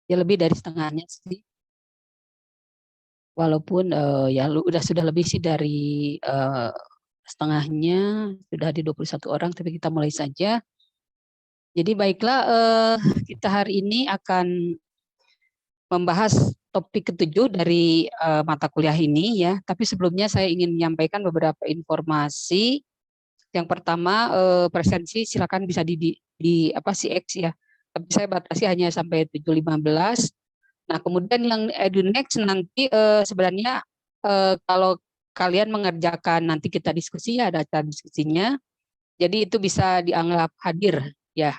Ya lebih dari setengahnya sih. Walaupun ya sudah lebih sih dari setengahnya, sudah di 21 orang, tapi kita mulai saja. Jadi baiklah, kita hari ini akan membahas topik ketujuh dari mata kuliah ini ya. Tapi sebelumnya saya ingin menyampaikan beberapa informasi. Yang pertama, presensi silakan bisa di apa CX ya. Tapi saya batasi hanya sampai 7.15. Nah, kemudian yang EduNext nanti sebenarnya kalau kalian mengerjakan nanti kita diskusi ya, ada acara diskusinya. Jadi itu bisa dianggap hadir ya.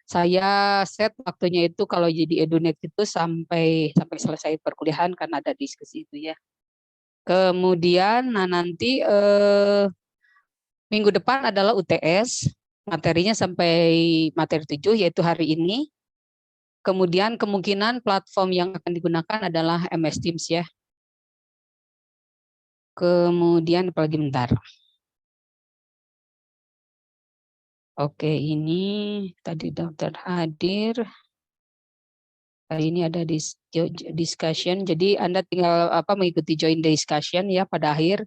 Saya set waktunya itu kalau jadi EduNext itu sampai selesai perkuliahan kan ada diskusi itu ya. Kemudian nah nanti minggu depan adalah UTS, materinya sampai materi 7 yaitu hari ini. Kemudian kemungkinan platform yang akan digunakan adalah MS Teams ya. Kemudian apalagi bentar. Oke, ini tadi daftar hadir. Kali ini ada discussion. Jadi Anda tinggal mengikuti join discussion ya pada akhir.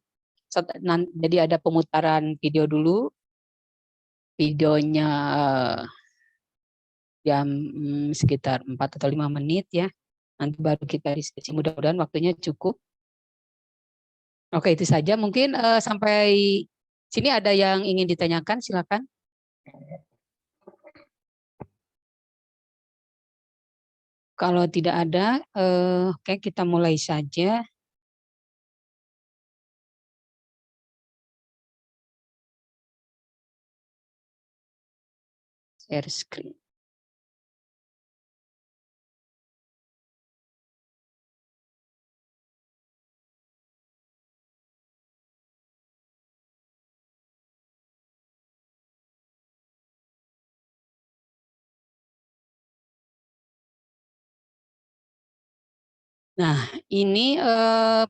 Jadi ada pemutaran video dulu. Videonya jam sekitar 4 atau 5 menit ya. Nanti baru kita diskusi. Mudah-mudahan waktunya cukup. Oke, itu saja. Mungkin sampai sini ada yang ingin ditanyakan, silakan. Kalau tidak ada, oke kita mulai saja. Share screen. Nah, ini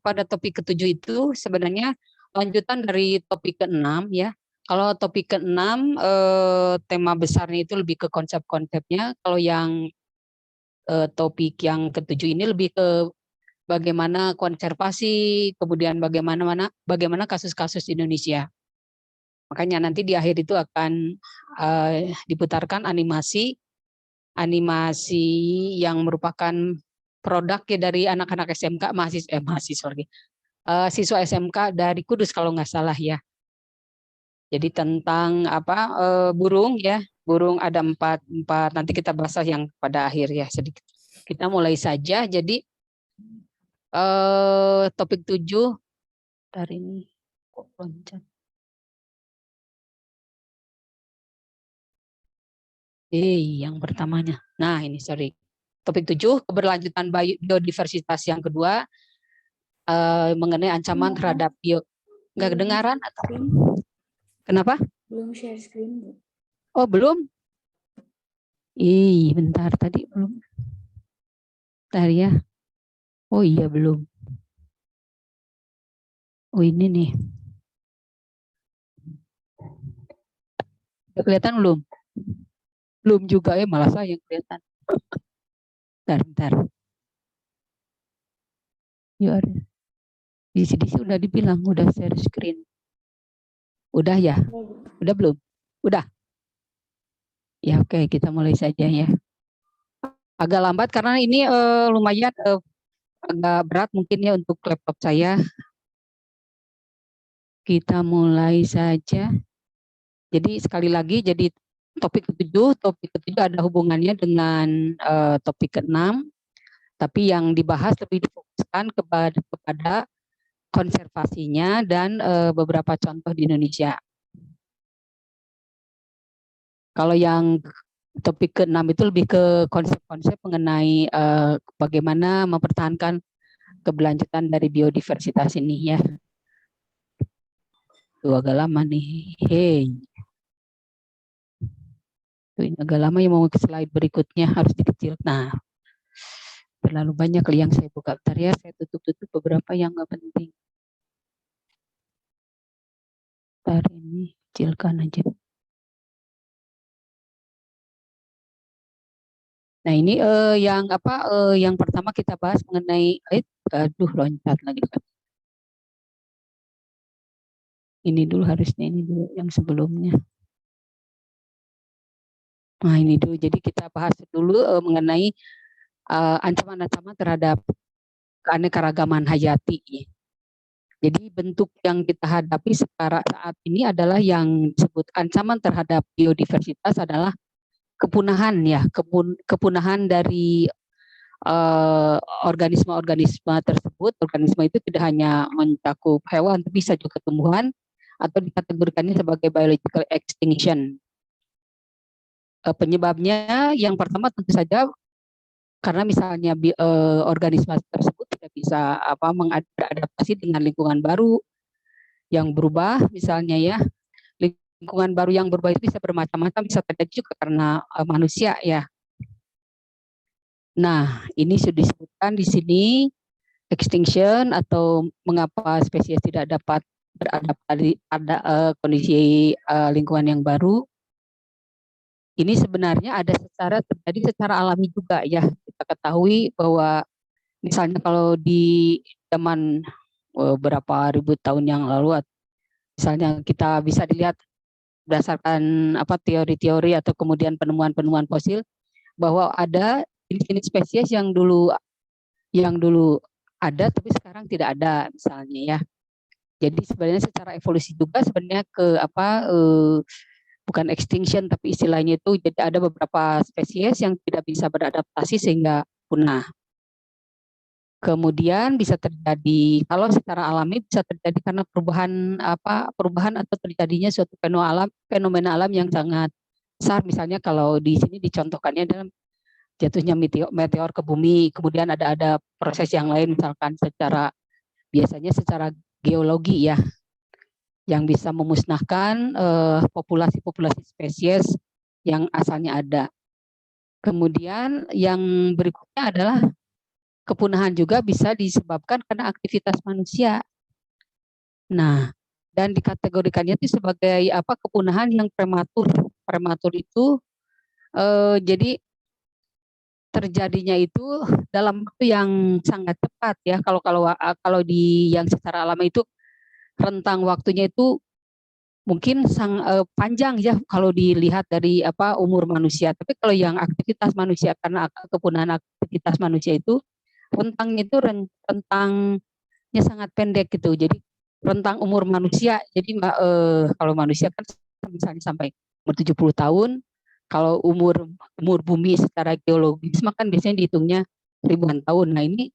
pada topik ke-7 itu sebenarnya lanjutan dari topik ke-6 ya. Kalau topik ke-6 tema besarnya itu lebih ke konsep-konsepnya. Kalau yang topik yang ke-7 ini lebih ke bagaimana konservasi, kemudian bagaimana kasus-kasus di Indonesia. Makanya nanti di akhir itu akan diputarkan animasi yang merupakan produk ya dari anak-anak SMK siswa SMK dari Kudus kalau nggak salah ya. Jadi tentang burung ya, burung ada empat nanti kita bahas yang pada akhir ya sedikit. Kita mulai saja. Jadi topik 7 dari ini kok loncat. Yang pertamanya. Nah, ini sorry. Topik 7 keberlanjutan biodiversitas yang kedua mengenai ancaman terhadap nggak kedengaran atau kenapa? Belum share screen, Bu. Oh, belum? Bentar tadi belum. Bentar ya. Oh iya belum. Oh ini nih. Udah kelihatan belum? Belum juga ya, malah saya yang kelihatan. Bentar. Yuk, di sini udah dibilang, udah share screen. Udah ya? Udah belum? Udah? Ya oke, kita mulai saja ya. Agak lambat karena ini lumayan agak berat mungkin ya untuk laptop saya. Kita mulai saja. Jadi sekali lagi, jadi topik ke-7 ada hubungannya dengan topik ke-6, tapi yang dibahas lebih difokuskan kepada konservasinya dan beberapa contoh di Indonesia. Kalau yang topik ke-6 itu lebih ke konsep-konsep mengenai bagaimana mempertahankan keberlanjutan dari biodiversitas ini ya. Tuh agak lama nih. Tuh ini agak lama, yang mau ke slide berikutnya harus dikecil. Nah, terlalu banyak yang saya buka. Bentar ya, saya tutup beberapa yang nggak penting. Bentar ini, kecilkan aja. Nah, ini yang pertama kita bahas mengenai aduh loncat lagi. Ini dulu harusnya ini dulu yang sebelumnya. Nah, ini dulu. Jadi kita bahas dulu mengenai ancaman-ancaman terhadap keanekaragaman hayati. Jadi bentuk yang kita hadapi sekarang saat ini adalah yang disebut ancaman terhadap biodiversitas adalah kepunahan ya, kepunahan dari organisme-organisme tersebut. Organisme itu tidak hanya mencakup hewan, tapi bisa juga tumbuhan atau dikategorikannya sebagai biological extinction. Penyebabnya yang pertama tentu saja karena misalnya organisme tersebut tidak bisa beradaptasi dengan lingkungan baru yang berubah, misalnya ya lingkungan baru yang berubah itu bisa bermacam-macam, bisa terjadi juga karena manusia ya. Nah, ini sudah disebutkan di sini extinction atau mengapa spesies tidak dapat beradaptasi pada kondisi lingkungan yang baru. Ini sebenarnya ada terjadi secara alami juga ya. Kita ketahui bahwa misalnya kalau di zaman berapa ribu tahun yang lalu, misalnya kita bisa dilihat berdasarkan teori-teori atau kemudian penemuan-penemuan fosil bahwa ada jenis-jenis spesies yang dulu ada tapi sekarang tidak ada misalnya ya. Jadi sebenarnya secara evolusi juga sebenarnya bukan extinction tapi istilahnya itu jadi ada beberapa spesies yang tidak bisa beradaptasi sehingga punah. Kemudian bisa terjadi kalau secara alami bisa terjadi karena perubahan atau terjadinya suatu fenomena alam yang sangat besar. Misalnya kalau di sini dicontohkannya dalam jatuhnya meteor ke bumi, kemudian ada proses yang lain misalkan biasanya secara geologi ya yang bisa memusnahkan populasi-populasi spesies yang asalnya ada. Kemudian yang berikutnya adalah kepunahan juga bisa disebabkan karena aktivitas manusia. Nah, dan dikategorikannya itu sebagai kepunahan yang prematur. Prematur itu jadi terjadinya itu dalam waktu yang sangat cepat ya. Kalau di yang secara alami itu rentang waktunya itu mungkin panjang ya kalau dilihat dari umur manusia. Tapi kalau yang aktivitas manusia karena kepunahan aktivitas manusia itu rentangnya sangat pendek gitu. Jadi rentang umur manusia. Jadi kalau manusia kan misalnya sampai umur 70 tahun, kalau umur bumi secara geologis maka biasanya dihitungnya ribuan tahun. Nah, ini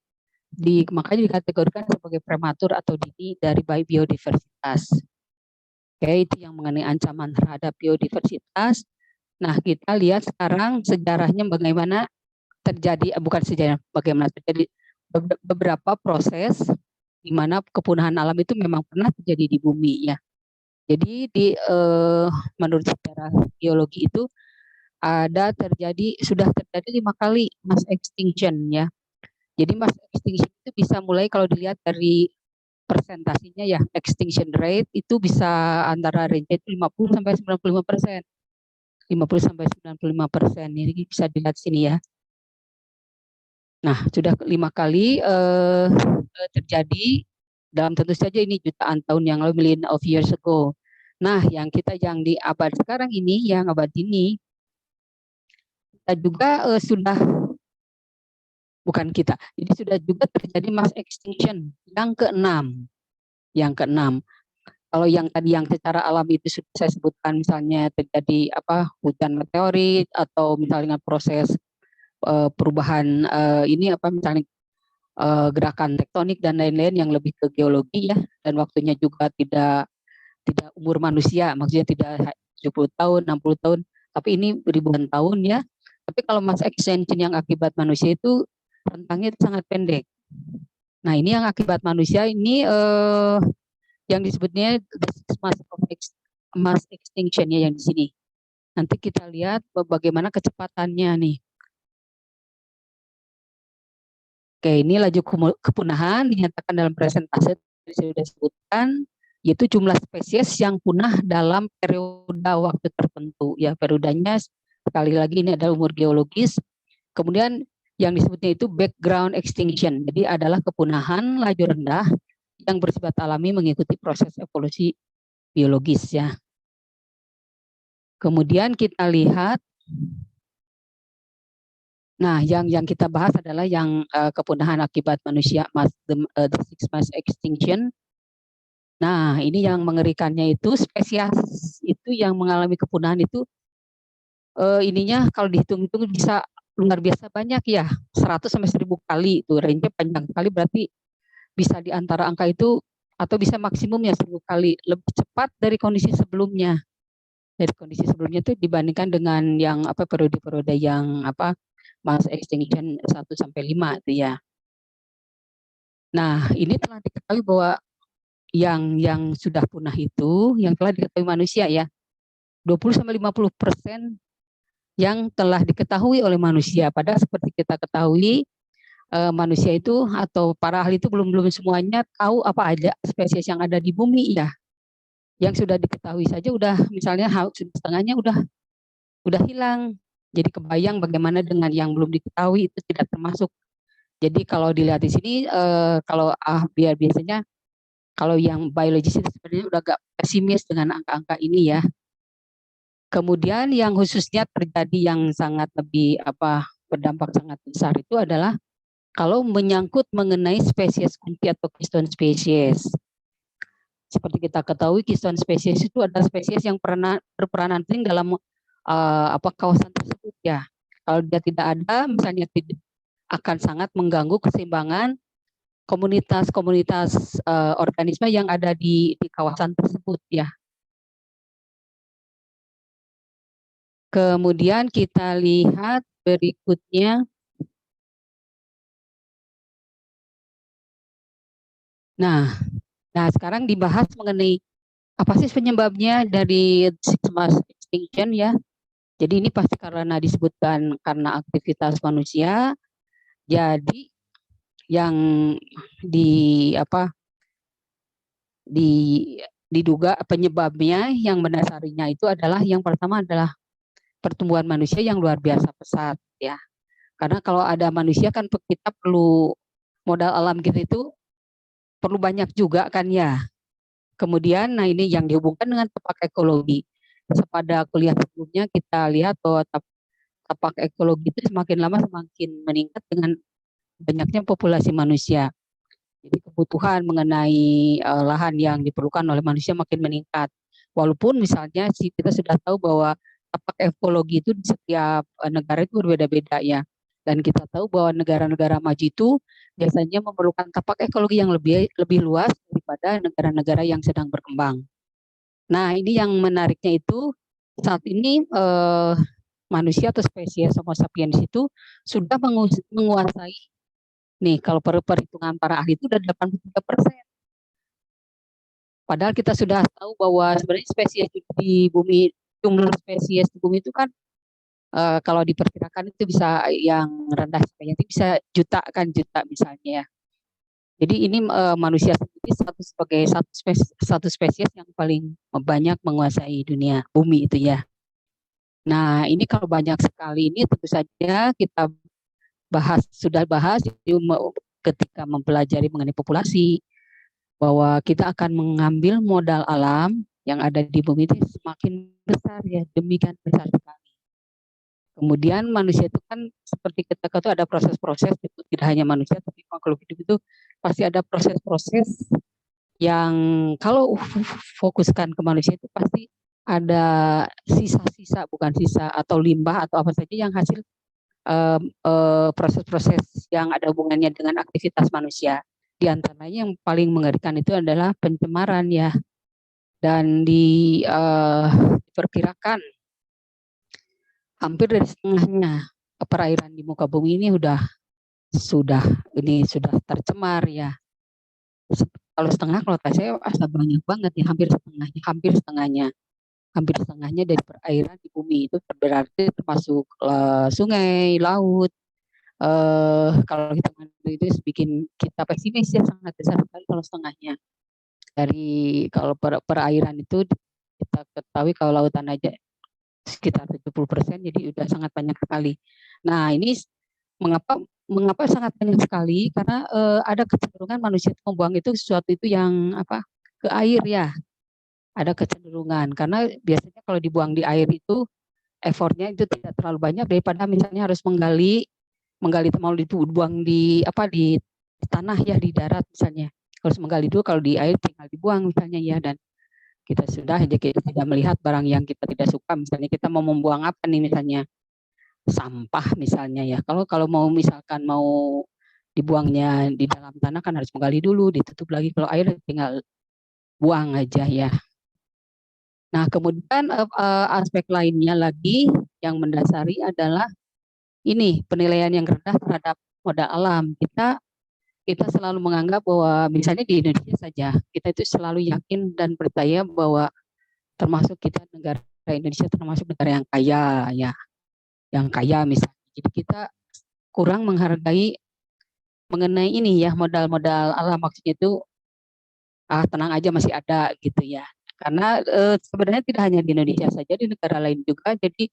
makanya dikategorikan sebagai prematur atau dini dari biodiversitas. Oke, itu yang mengenai ancaman terhadap biodiversitas. Nah, kita lihat sekarang sejarahnya bagaimana bagaimana terjadi beberapa proses di mana kepunahan alam itu memang pernah terjadi di bumi ya. Jadi menurut sejarah geologi itu sudah terjadi 5 kali mass extinction ya. Jadi mass extinction itu bisa mulai kalau dilihat dari persentasinya ya, extinction rate itu bisa antara range itu 50 sampai 95%. 50 sampai 95%. Ini bisa dilihat sini ya. Nah, sudah 5 kali terjadi dalam tentu saja ini jutaan tahun yang lalu, million of years ago. Nah, yang di abad sekarang ini, yang abad ini, kita juga jadi sudah juga terjadi mass extinction yang ke-6. Yang ke-6. Kalau yang tadi yang secara alami itu sudah saya sebutkan, misalnya terjadi hujan meteorit atau misalnya proses perubahan misalnya gerakan tektonik dan lain-lain yang lebih ke geologi ya, dan waktunya juga tidak umur manusia, maksudnya tidak 70 tahun, 60 tahun, tapi ini ribuan tahun ya. Tapi kalau mass extinction yang akibat manusia itu rentangnya sangat pendek. Nah, ini yang akibat manusia ini yang disebutnya mass extinction ya yang di sini. Nanti kita lihat bagaimana kecepatannya nih. Oke, ini laju kepunahan dinyatakan dalam presentase sudah disebutkan, yaitu jumlah spesies yang punah dalam periode waktu tertentu. Ya, periodenya sekali lagi ini adalah umur geologis. Kemudian yang disebutnya itu background extinction, jadi adalah kepunahan laju rendah yang bersifat alami mengikuti proses evolusi biologis ya. Kemudian kita lihat, nah yang kita bahas adalah yang kepunahan akibat manusia, the six mass extinction. Nah ini yang mengerikannya itu spesies itu yang mengalami kepunahan itu ininya kalau dihitung-hitung bisa luar biasa banyak ya, 100 sampai 1000 kali itu range-nya panjang sekali, berarti bisa di antara angka itu atau bisa maksimumnya 1000 kali lebih cepat dari kondisi sebelumnya. Dari kondisi sebelumnya itu dibandingkan dengan yang periode-periode yang mass extinction 1 sampai 5 itu ya. Nah, ini telah diketahui bahwa yang sudah punah itu yang telah diketahui manusia ya, 20 sampai 50% yang telah diketahui oleh manusia. Padahal seperti kita ketahui manusia itu atau para ahli itu belum semuanya tahu apa aja spesies yang ada di bumi ya. Yang sudah diketahui saja udah misalnya setengahnya udah hilang. Jadi kebayang bagaimana dengan yang belum diketahui itu tidak termasuk. Jadi kalau dilihat di sini kalau biasanya kalau yang biologis itu sebenarnya udah agak pesimis dengan angka-angka ini ya. Kemudian yang khususnya terjadi yang sangat lebih berdampak sangat besar itu adalah kalau menyangkut mengenai spesies kunci atau keystone species. Seperti kita ketahui, keystone species itu adalah spesies yang berperanan penting dalam kawasan tersebut ya. Kalau dia tidak ada, misalnya akan sangat mengganggu keseimbangan komunitas organisme yang ada di kawasan tersebut ya. Kemudian kita lihat berikutnya. Nah sekarang dibahas mengenai apa sih penyebabnya dari six mass extinction ya. Jadi ini pasti karena disebutkan karena aktivitas manusia. Jadi yang diduga penyebabnya yang mendasarinya itu adalah yang pertama adalah pertumbuhan manusia yang luar biasa pesat ya. Karena kalau ada manusia kan kita perlu modal alam kita itu perlu banyak juga kan ya. Kemudian nah ini yang dihubungkan dengan tapak ekologi. Pada kuliah sebelumnya kita lihat bahwa tapak ekologi itu semakin lama semakin meningkat dengan banyaknya populasi manusia. Jadi kebutuhan mengenai lahan yang diperlukan oleh manusia makin meningkat. Walaupun misalnya kita sudah tahu bahwa tapak ekologi itu di setiap negara itu berbeda-beda ya. Dan kita tahu bahwa negara-negara maju itu biasanya memerlukan tapak ekologi yang lebih luas daripada negara-negara yang sedang berkembang. Nah ini yang menariknya itu saat ini manusia atau spesies Homo sapiens itu sudah menguasai nih kalau perhitungan para ahli itu udah 83%. Padahal kita sudah tahu bahwa sebenarnya spesies di bumi, jumlah spesies di bumi itu kan kalau diperkirakan itu bisa yang rendah itu bisa juta misalnya ya. Jadi ini manusia sendiri sebagai satu spesies yang paling banyak menguasai dunia bumi itu ya. Nah ini kalau banyak sekali ini tentu saja kita sudah bahas ketika mempelajari mengenai populasi bahwa kita akan mengambil modal alam yang ada di bumi itu semakin besar ya, demikian besar sekali. Kemudian manusia itu kan seperti kita ketahui ada proses-proses itu tidak hanya manusia tapi makhluk hidup itu pasti ada proses-proses yang kalau fokuskan ke manusia itu pasti ada sisa-sisa bukan sisa atau limbah atau apa saja yang hasil proses-proses yang ada hubungannya dengan aktivitas manusia. Di antaranya yang paling mengerikan itu adalah pencemaran ya. Dan diperkirakan hampir dari setengahnya perairan di muka bumi ini sudah tercemar ya. Kalau setengah, kalau saya banyak banget ya, hampir setengahnya dari perairan di bumi itu berarti termasuk sungai, laut. Kalau kita itu bikin kita pesimis ya, sangat besar sekali kalau setengahnya. Kalau perairan itu kita ketahui kalau lautan aja sekitar 70%, jadi udah sangat banyak sekali. Nah ini Mengapa mengapa sangat banyak sekali? Karena ada kecenderungan manusia itu membuang itu sesuatu itu yang apa ke air ya. Ada kecenderungan karena biasanya kalau dibuang di air itu effortnya itu tidak terlalu banyak daripada misalnya harus menggali mau dibuang di apa di tanah ya di darat misalnya. Harus menggali dulu kalau di air tinggal dibuang misalnya ya dan kita sudah aja kita tidak melihat barang yang kita tidak suka misalnya kita mau membuang apa nih misalnya sampah misalnya ya. Kalau kalau mau misalkan mau dibuangnya di dalam tanah kan harus menggali dulu, ditutup lagi. Kalau air tinggal buang aja ya. Nah, kemudian aspek lainnya lagi yang mendasari adalah ini penilaian yang rendah terhadap modal alam. Kita selalu menganggap bahwa misalnya di Indonesia saja, kita itu selalu yakin dan percaya bahwa termasuk kita negara Indonesia termasuk negara yang kaya ya, yang kaya misalnya. Jadi kita kurang menghargai mengenai ini ya modal-modal alam maksudnya itu tenang aja masih ada gitu ya. Karena sebenarnya tidak hanya di Indonesia saja di negara lain juga. Jadi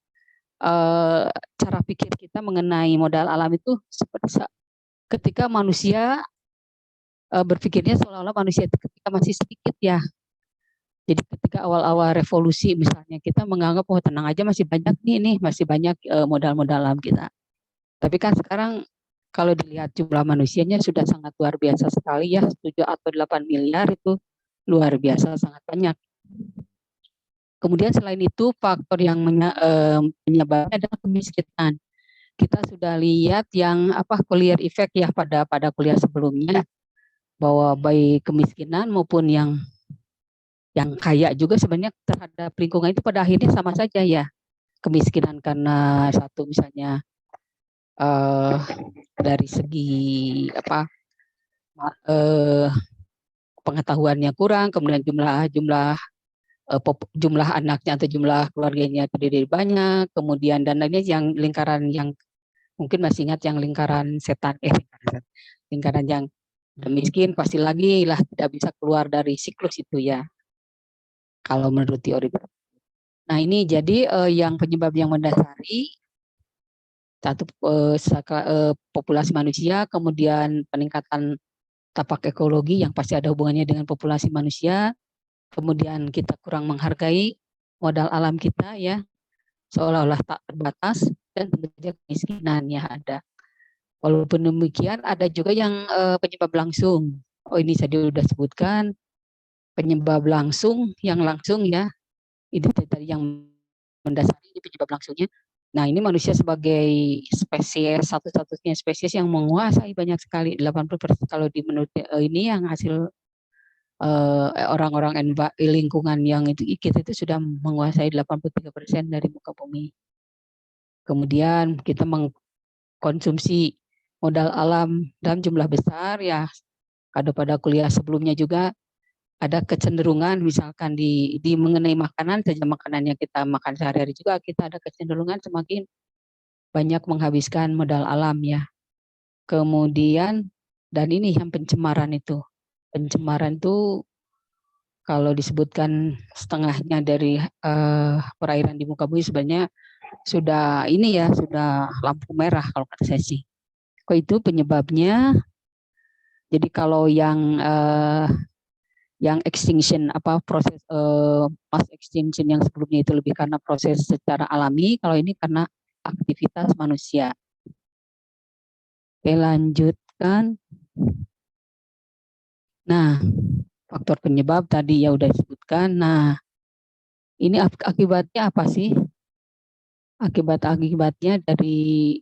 cara pikir kita mengenai modal alam itu seperti ketika manusia berpikirnya seolah-olah manusia itu ketika masih sedikit ya. Jadi ketika awal-awal revolusi misalnya kita menganggap oh tenang aja masih banyak nih masih banyak modal-modal alam kita. Tapi kan sekarang kalau dilihat jumlah manusianya sudah sangat luar biasa sekali ya, 7 atau 8 miliar itu luar biasa sangat banyak. Kemudian selain itu faktor yang menyebabkan adalah kemiskinan. Kita sudah lihat yang apa clear effect ya pada kuliah sebelumnya bahwa baik kemiskinan maupun yang kaya juga sebenarnya terhadap lingkungan itu pada akhirnya sama saja ya. Kemiskinan karena satu misalnya dari segi apa pengetahuannya kurang, kemudian jumlah anaknya atau jumlah keluarganya terdiri banyak, kemudian dan lainnya yang lingkaran yang mungkin masih ingat yang lingkaran setan, lingkaran yang miskin pasti lagi lah tidak bisa keluar dari siklus itu ya, kalau menurut teori. Nah ini jadi yang penyebab yang mendasari satu populasi manusia, kemudian peningkatan tapak ekologi yang pasti ada hubungannya dengan populasi manusia, kemudian kita kurang menghargai modal alam kita ya, seolah-olah tak terbatas, dan tentu saja kemiskinan ya ada. Walaupun demikian ada juga yang penyebab langsung. Oh ini saya sudah sebutkan penyebab langsung yang langsung ya. Ini tadi yang mendasari ini penyebab langsungnya. Nah ini manusia sebagai spesies satu-satunya spesies yang menguasai banyak sekali 80% kalau di menurut ini yang hasil orang-orang lingkungan yang itu kita itu sudah menguasai 83% dari muka bumi. Kemudian kita mengkonsumsi modal alam dalam jumlah besar ya. Ada pada kuliah sebelumnya juga ada kecenderungan misalkan di mengenai makanan saja, makanan yang kita makan sehari-hari juga kita ada kecenderungan semakin banyak menghabiskan modal alam ya. Kemudian dan ini yang pencemaran itu. Pencemaran itu kalau disebutkan setengahnya dari perairan di muka bumi sebenarnya sudah ini ya, sudah lampu merah kalau kata saya sih. Kok itu penyebabnya? Jadi kalau yang extinction apa proses mass extinction yang sebelumnya itu lebih karena proses secara alami, kalau ini karena aktivitas manusia. Oke, lanjutkan. Nah, faktor penyebab tadi ya udah disebutkan. Nah, ini akibatnya apa sih? Akibatnya dari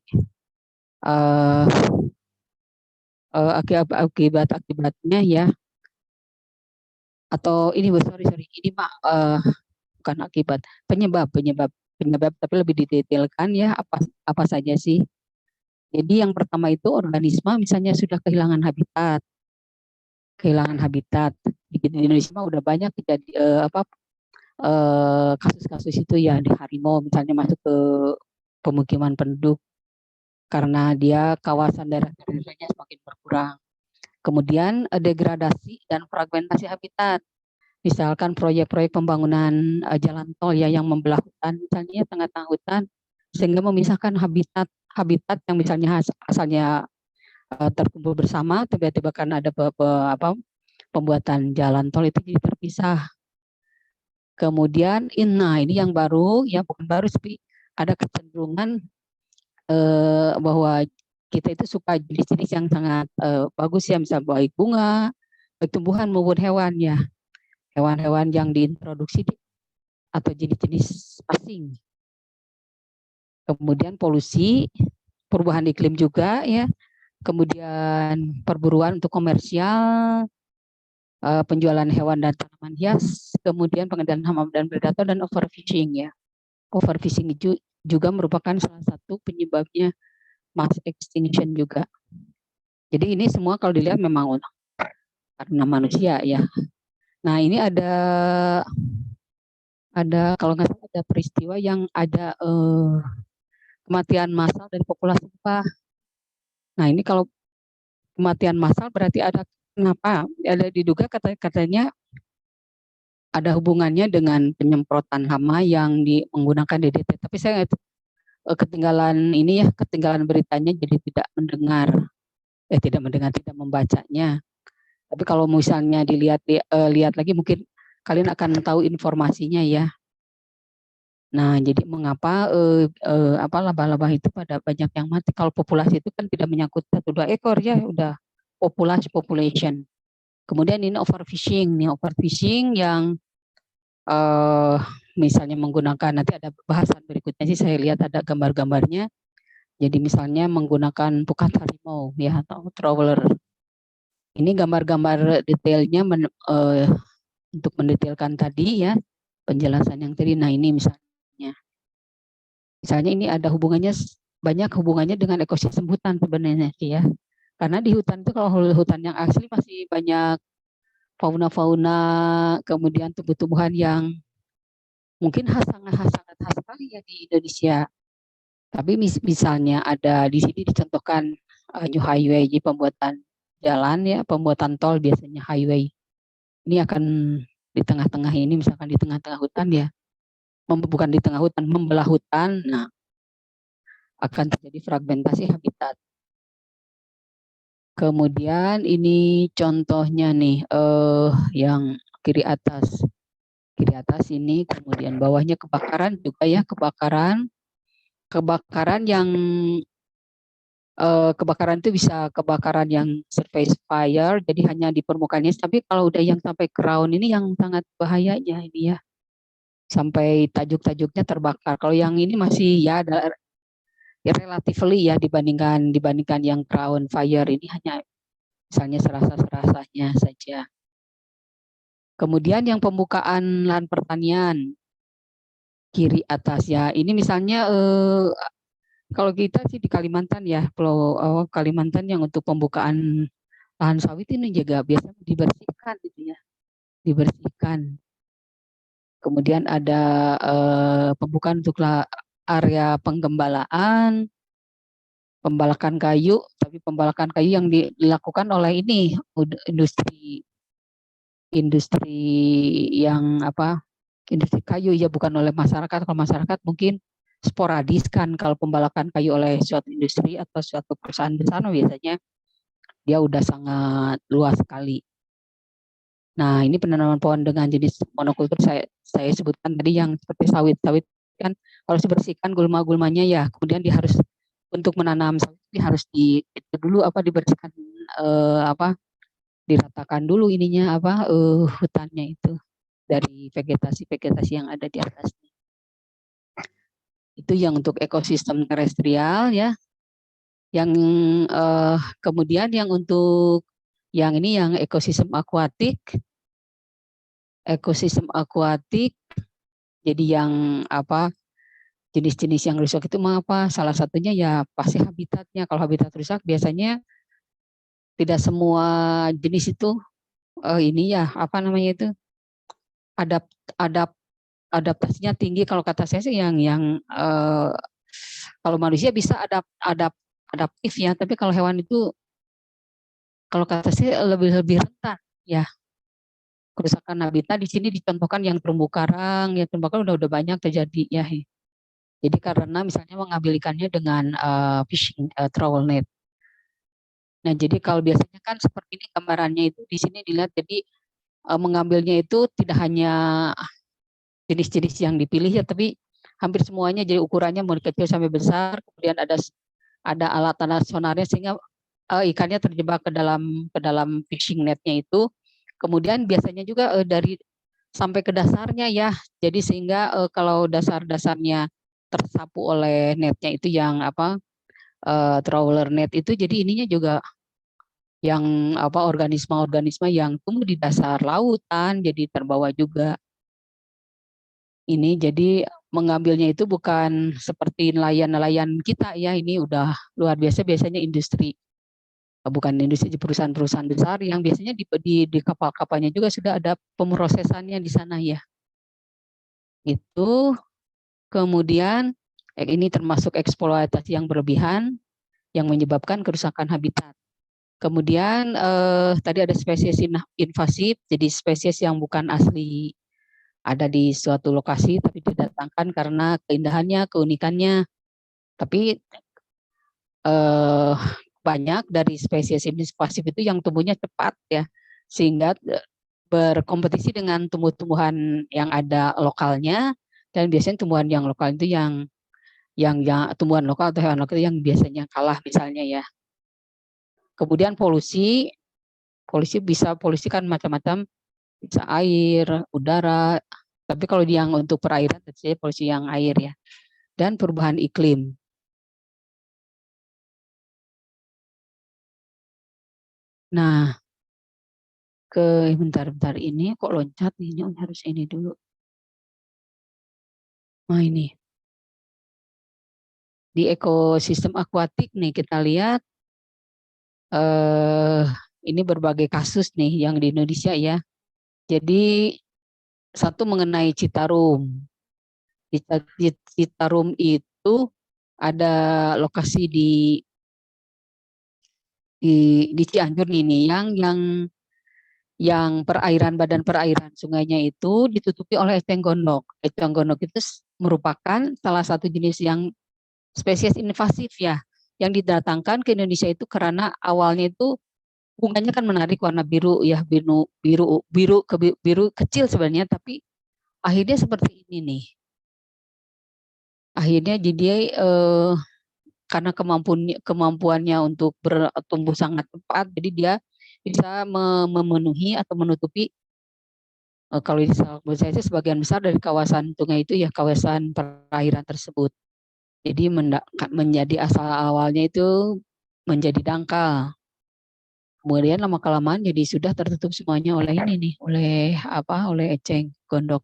akibatnya ya, atau ini sorry ini bukan akibat, penyebab tapi lebih didetailkan ya apa saja sih. Jadi yang pertama itu organisme misalnya sudah kehilangan habitat di Indonesia udah banyak jadi kasus-kasus itu ya, di harimau misalnya masuk ke pemukiman penduduk karena dia kawasan daerah-daerahnya semakin berkurang. Kemudian degradasi dan fragmentasi habitat. Misalkan proyek-proyek pembangunan jalan tol ya yang membelah hutan misalnya tengah-tengah hutan sehingga memisahkan habitat yang misalnya asalnya terkumpul bersama, tiba-tiba karena ada pembuatan jalan tol itu jadi terpisah. Kemudian ini yang baru, ya bukan baru, tapi ada kecenderungan bahwa kita itu suka jenis-jenis yang sangat bagus ya, misalnya baik bunga, baik tumbuhan maupun hewan ya. Hewan-hewan yang diintroduksi atau jenis-jenis asing. Kemudian polusi, perubahan iklim juga ya. Kemudian perburuan untuk komersial, penjualan hewan dan tanaman hias, kemudian pengendalian hama dan predator, dan overfishing ya. Overfishing itu juga merupakan salah satu penyebabnya mass extinction juga. Jadi ini semua kalau dilihat memang karena manusia ya. Nah ini ada kalau nggak salah ada peristiwa yang ada kematian massal dari populasi lebah. Nah ini kalau kematian massal berarti ada kenapa? Ada diduga katanya ada hubungannya dengan penyemprotan hama yang menggunakan DDT. Tapi saya ketinggalan ini ya, ketinggalan beritanya, jadi tidak membacanya. Tapi kalau misalnya lihat lagi mungkin kalian akan tahu informasinya ya. Nah, jadi mengapa laba-laba itu pada banyak yang mati? Kalau populasi itu kan tidak menyangkut 1-2 ekor ya, udah population. Kemudian ini overfishing yang misalnya menggunakan, nanti ada bahasan berikutnya sih saya lihat ada gambar-gambarnya. Jadi misalnya menggunakan pukat harimau ya atau traveler. Ini gambar-gambar detailnya untuk mendetailkan tadi ya penjelasan yang tadi. Nah ini misalnya ini ada banyak hubungannya dengan ekosistem hutan sebenarnya sih ya. Karena di hutan itu kalau hutan yang asli masih banyak fauna-fauna, kemudian tumbuh-tumbuhan yang mungkin sangat khas sekali ya di Indonesia. Tapi misalnya ada di sini dicontohkan new highway, jadi pembuatan jalan ya, pembuatan tol biasanya highway. Ini akan di tengah-tengah ini, misalkan di tengah-tengah hutan ya, bukan di tengah hutan, membelah hutan. Nah, akan terjadi fragmentasi habitat. Kemudian ini contohnya nih, yang kiri atas ini, kemudian bawahnya kebakaran juga ya, kebakaran yang kebakaran itu bisa kebakaran yang surface fire, jadi hanya di permukaannya. Tapi kalau udah yang sampai ground ini yang sangat bahayanya ini ya, sampai tajuk-tajuknya terbakar. Kalau yang ini masih ya relatively ya dibandingkan yang ground fire ini hanya misalnya serasanya saja. Kemudian yang pembukaan lahan pertanian kiri atas ya, ini misalnya kalau kita sih di Kalimantan ya, Pulau Kalimantan yang untuk pembukaan lahan sawit ini juga biasa dibersihkan gitu ya, dibersihkan. Kemudian ada pembukaan untuk area pembalakan kayu, tapi pembalakan kayu yang dilakukan oleh ini industri yang industri kayu ya, bukan oleh masyarakat. Kalau masyarakat mungkin sporadis kan, kalau pembalakan kayu oleh suatu industri atau suatu perusahaan besar biasanya dia udah sangat luas sekali. Nah, ini penanaman pohon dengan jenis monokultur saya sebutkan tadi yang seperti sawit kan harus dibersihkan gulma-gulmanya ya. Kemudian dia harus untuk menanam sawit dia harus dibersihkan diratakan dulu ininya hutannya itu dari vegetasi yang ada di atasnya. Itu yang untuk ekosistem terestrial ya. Yang kemudian yang untuk yang ini yang ekosistem akuatik. Jadi yang jenis-jenis yang rusak itu mengapa? Salah satunya ya pasti habitatnya. Kalau habitat rusak biasanya tidak semua jenis itu adaptasinya tinggi. Kalau kata saya sih yang kalau manusia bisa adaptif ya, tapi kalau hewan itu kalau kata saya lebih rentan ya kerusakan habitat. Di sini dicontohkan yang terumbu karang, ya terumbu karang udah banyak terjadi ya. Jadi karena misalnya mengambil ikannya dengan fishing trowel net. Nah, jadi kalau biasanya kan seperti ini gambarannya itu di sini dilihat. Jadi mengambilnya itu tidak hanya jenis-jenis yang dipilih ya, tapi hampir semuanya. Jadi ukurannya mulai kecil sampai besar. Kemudian ada alat sonarnya sehingga ikannya terjebak ke dalam fishing netnya itu. Kemudian biasanya juga dari sampai ke dasarnya ya. Jadi sehingga kalau dasar-dasarnya tersapu oleh netnya itu yang apa trawler net itu, jadi ininya juga yang apa organisme-organisme yang tumbuh di dasar lautan jadi terbawa juga. Ini jadi mengambilnya itu bukan seperti nelayan-nelayan kita ya, ini udah luar biasa. Biasanya industri, bukan industri, perusahaan-perusahaan besar yang biasanya di kapal-kapalnya juga sudah ada pemrosesannya di sana ya. Itu kemudian ini termasuk eksploitasi yang berlebihan yang menyebabkan kerusakan habitat. Kemudian tadi ada spesies invasif, jadi spesies yang bukan asli ada di suatu lokasi tapi didatangkan karena keindahannya, keunikannya. Tapi banyak dari spesies invasif itu yang tumbuhnya cepat ya, sehingga berkompetisi dengan tumbuh-tumbuhan yang ada lokalnya. Dan biasanya tumbuhan yang lokal itu yang tumbuhan lokal atau hewan lokal yang biasanya kalah misalnya ya. Kemudian polusi polusi kan macam-macam, bisa air, udara. Tapi kalau yang untuk perairan tentu saja polusi yang air ya. Dan perubahan iklim. Nah, bentar ini kok loncat nih, ini harus ini dulu. Nah ini di ekosistem akuatik nih kita lihat ini berbagai kasus nih yang di Indonesia ya. Jadi satu mengenai Citarum. Di Citarum itu ada lokasi di Cianjur ini yang badan perairan sungainya itu ditutupi oleh eceng gondok. Eceng gondok itu merupakan salah satu jenis yang spesies invasif ya, yang didatangkan ke Indonesia itu karena awalnya itu bunganya kan menarik, warna biru ya, biru kecil sebenarnya, tapi akhirnya seperti ini nih. Akhirnya jadi karena kemampuannya untuk bertumbuh sangat cepat, jadi dia bisa memenuhi atau menutupi kalau menurut saya sebagian besar dari kawasan sungai itu ya, kawasan perairan tersebut. Jadi menjadi asal awalnya itu menjadi dangkal. Kemudian lama kelamaan jadi sudah tertutup semuanya oleh ini nih, oleh eceng gondok.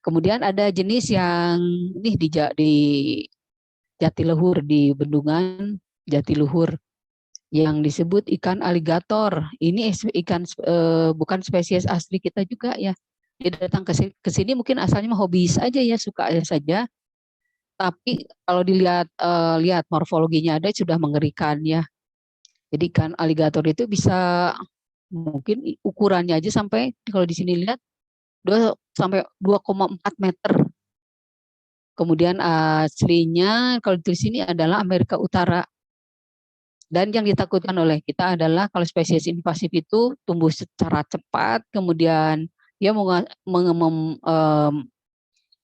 Kemudian ada jenis yang nih di Jatiluhur, di Bendungan Jatiluhur, yang disebut ikan aligator. Ini ikan bukan spesies asli kita juga ya. Dia datang ke sini mungkin asalnya hobis aja ya, suka saja. Tapi kalau lihat morfologinya ada sudah mengerikan ya. Jadi ikan aligator itu bisa mungkin ukurannya aja sampai kalau di sini lihat 2 sampai 2,4 meter. Kemudian aslinya kalau di sini adalah Amerika Utara. Dan yang ditakutkan oleh kita adalah kalau spesies invasif itu tumbuh secara cepat, kemudian dia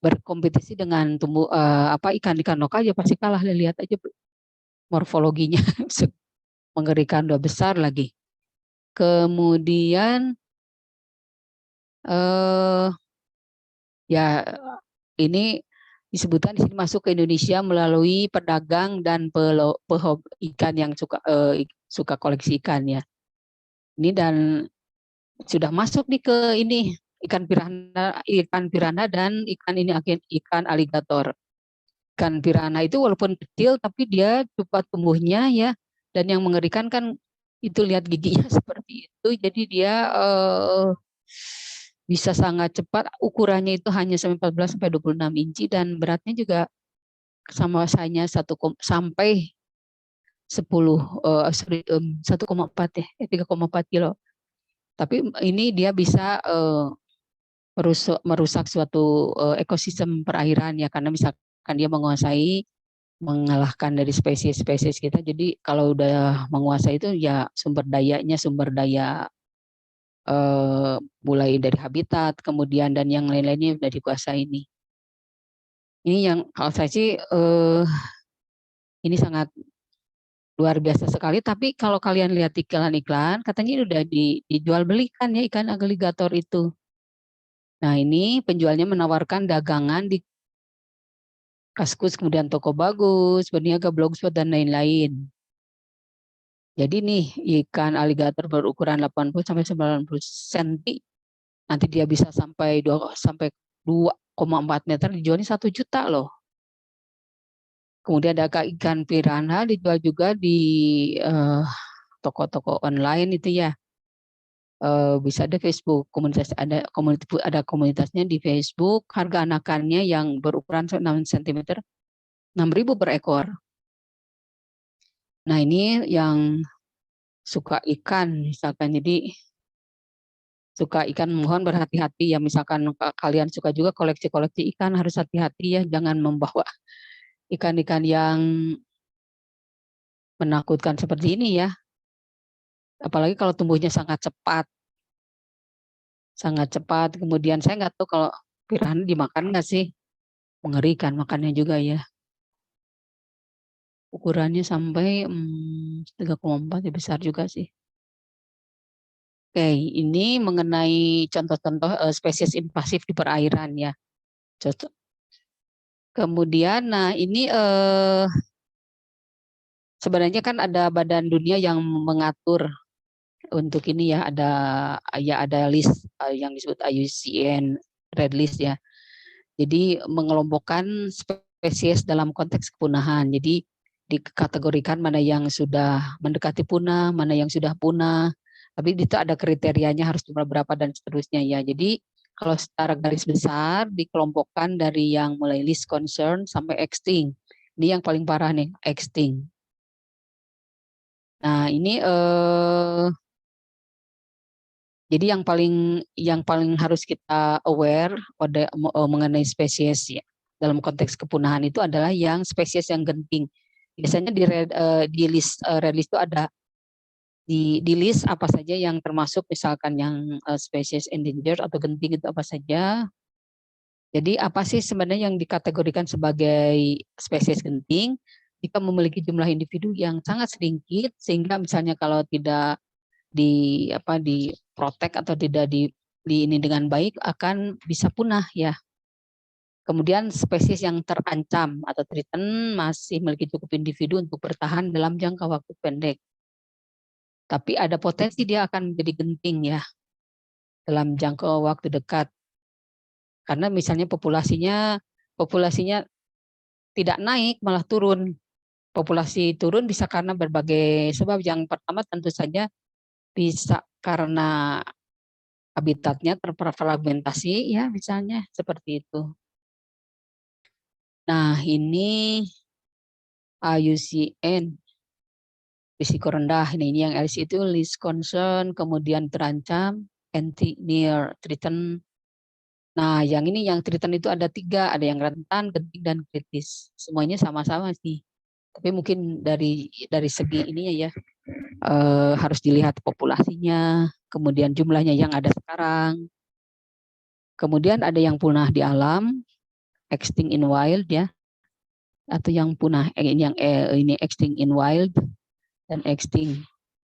berkompetisi dengan ikan-ikan lokal, ya pasti kalah. Lihat aja morfologinya mengerikan, udah besar lagi. Kemudian ya ini disebutkan di sini masuk ke Indonesia melalui pedagang dan ikan yang suka koleksi ikan ya. Ini dan sudah masuk nih ke ini ikan piranha dan ikan aligator. Ikan piranha itu walaupun kecil tapi dia cepat tumbuhnya ya, dan yang mengerikan kan itu lihat giginya seperti itu. Jadi dia bisa sangat cepat, ukurannya itu hanya 14 sampai 26 inci dan beratnya juga sama hanya 1,4 ya, 3,4 kilo. Tapi ini dia bisa merusak suatu ekosistem perairan ya, karena misalkan kan dia mengalahkan dari spesies-spesies kita. Jadi kalau udah menguasai itu ya sumber daya mulai dari habitat, kemudian dan yang lain-lainnya udah dikuasai ini. Ini yang kalau saya sih ini sangat luar biasa sekali. Tapi kalau kalian lihat iklan-iklan, katanya ini udah dijual belikan ya ikan agaligator itu. Nah ini penjualnya menawarkan dagangan di Kaskus, kemudian Toko Bagus, Berniaga, Blogspot, dan lain-lain. Jadi nih ikan aligator berukuran 80 sampai 90 cm, nanti dia bisa sampai 2,4 meter, dijualnya 1 juta loh. Kemudian ada ikan piranha dijual juga di toko-toko online itu ya. Bisa ada Facebook, ada komunitasnya di Facebook, harga anakannya yang berukuran 6 cm, 6.000 per ekor. Nah ini yang suka ikan misalkan, jadi suka ikan mohon berhati-hati ya, misalkan kalian suka juga koleksi-koleksi ikan harus hati-hati ya, jangan membawa ikan-ikan yang menakutkan seperti ini ya, apalagi kalau tumbuhnya sangat cepat. Kemudian saya nggak tahu kalau piranha dimakan nggak sih, mengerikan makannya juga ya, ukurannya sampai 3,4 ya, besar juga sih. Oke, ini mengenai contoh-contoh spesies invasif di perairan ya. Kemudian, nah ini sebenarnya kan ada badan dunia yang mengatur untuk ini ya, ada list yang disebut IUCN Red List ya. Jadi mengelompokkan spesies dalam konteks kepunahan. Jadi dikategorikan mana yang sudah mendekati punah, mana yang sudah punah. Tapi itu ada kriterianya harus jumlah berapa dan seterusnya ya. Jadi kalau secara garis besar dikelompokkan dari yang mulai least concern sampai extinct. Ini yang paling parah nih, extinct. Nah, ini jadi yang paling harus kita aware mengenai spesies ya dalam konteks kepunahan itu adalah yang spesies yang genting. Biasanya di list red list itu ada di list apa saja yang termasuk, misalkan yang spesies endangered atau genting itu apa saja. Jadi apa sih sebenarnya yang dikategorikan sebagai spesies genting? Jika memiliki jumlah individu yang sangat sedikit, sehingga misalnya kalau tidak di protek atau tidak di ini dengan baik akan bisa punah ya. Kemudian spesies yang terancam atau threatened masih memiliki cukup individu untuk bertahan dalam jangka waktu pendek. Tapi ada potensi dia akan menjadi genting ya dalam jangka waktu dekat. Karena misalnya populasinya tidak naik, malah turun. Populasi turun bisa karena berbagai sebab. Yang pertama tentu saja bisa karena habitatnya terfragmentasi ya, misalnya seperti itu. Nah ini IUCN risiko rendah. Nah, ini yang LC itu least concern, kemudian terancam, anti near threatened. Nah yang ini yang threatened itu ada 3, ada yang rentan, genting, dan kritis. Semuanya sama-sama sih. Tapi mungkin dari segi ininya ya harus dilihat populasinya, kemudian jumlahnya yang ada sekarang. Kemudian ada yang punah di alam, extinct in wild ya, atau yang punah ini extinct in wild dan extinct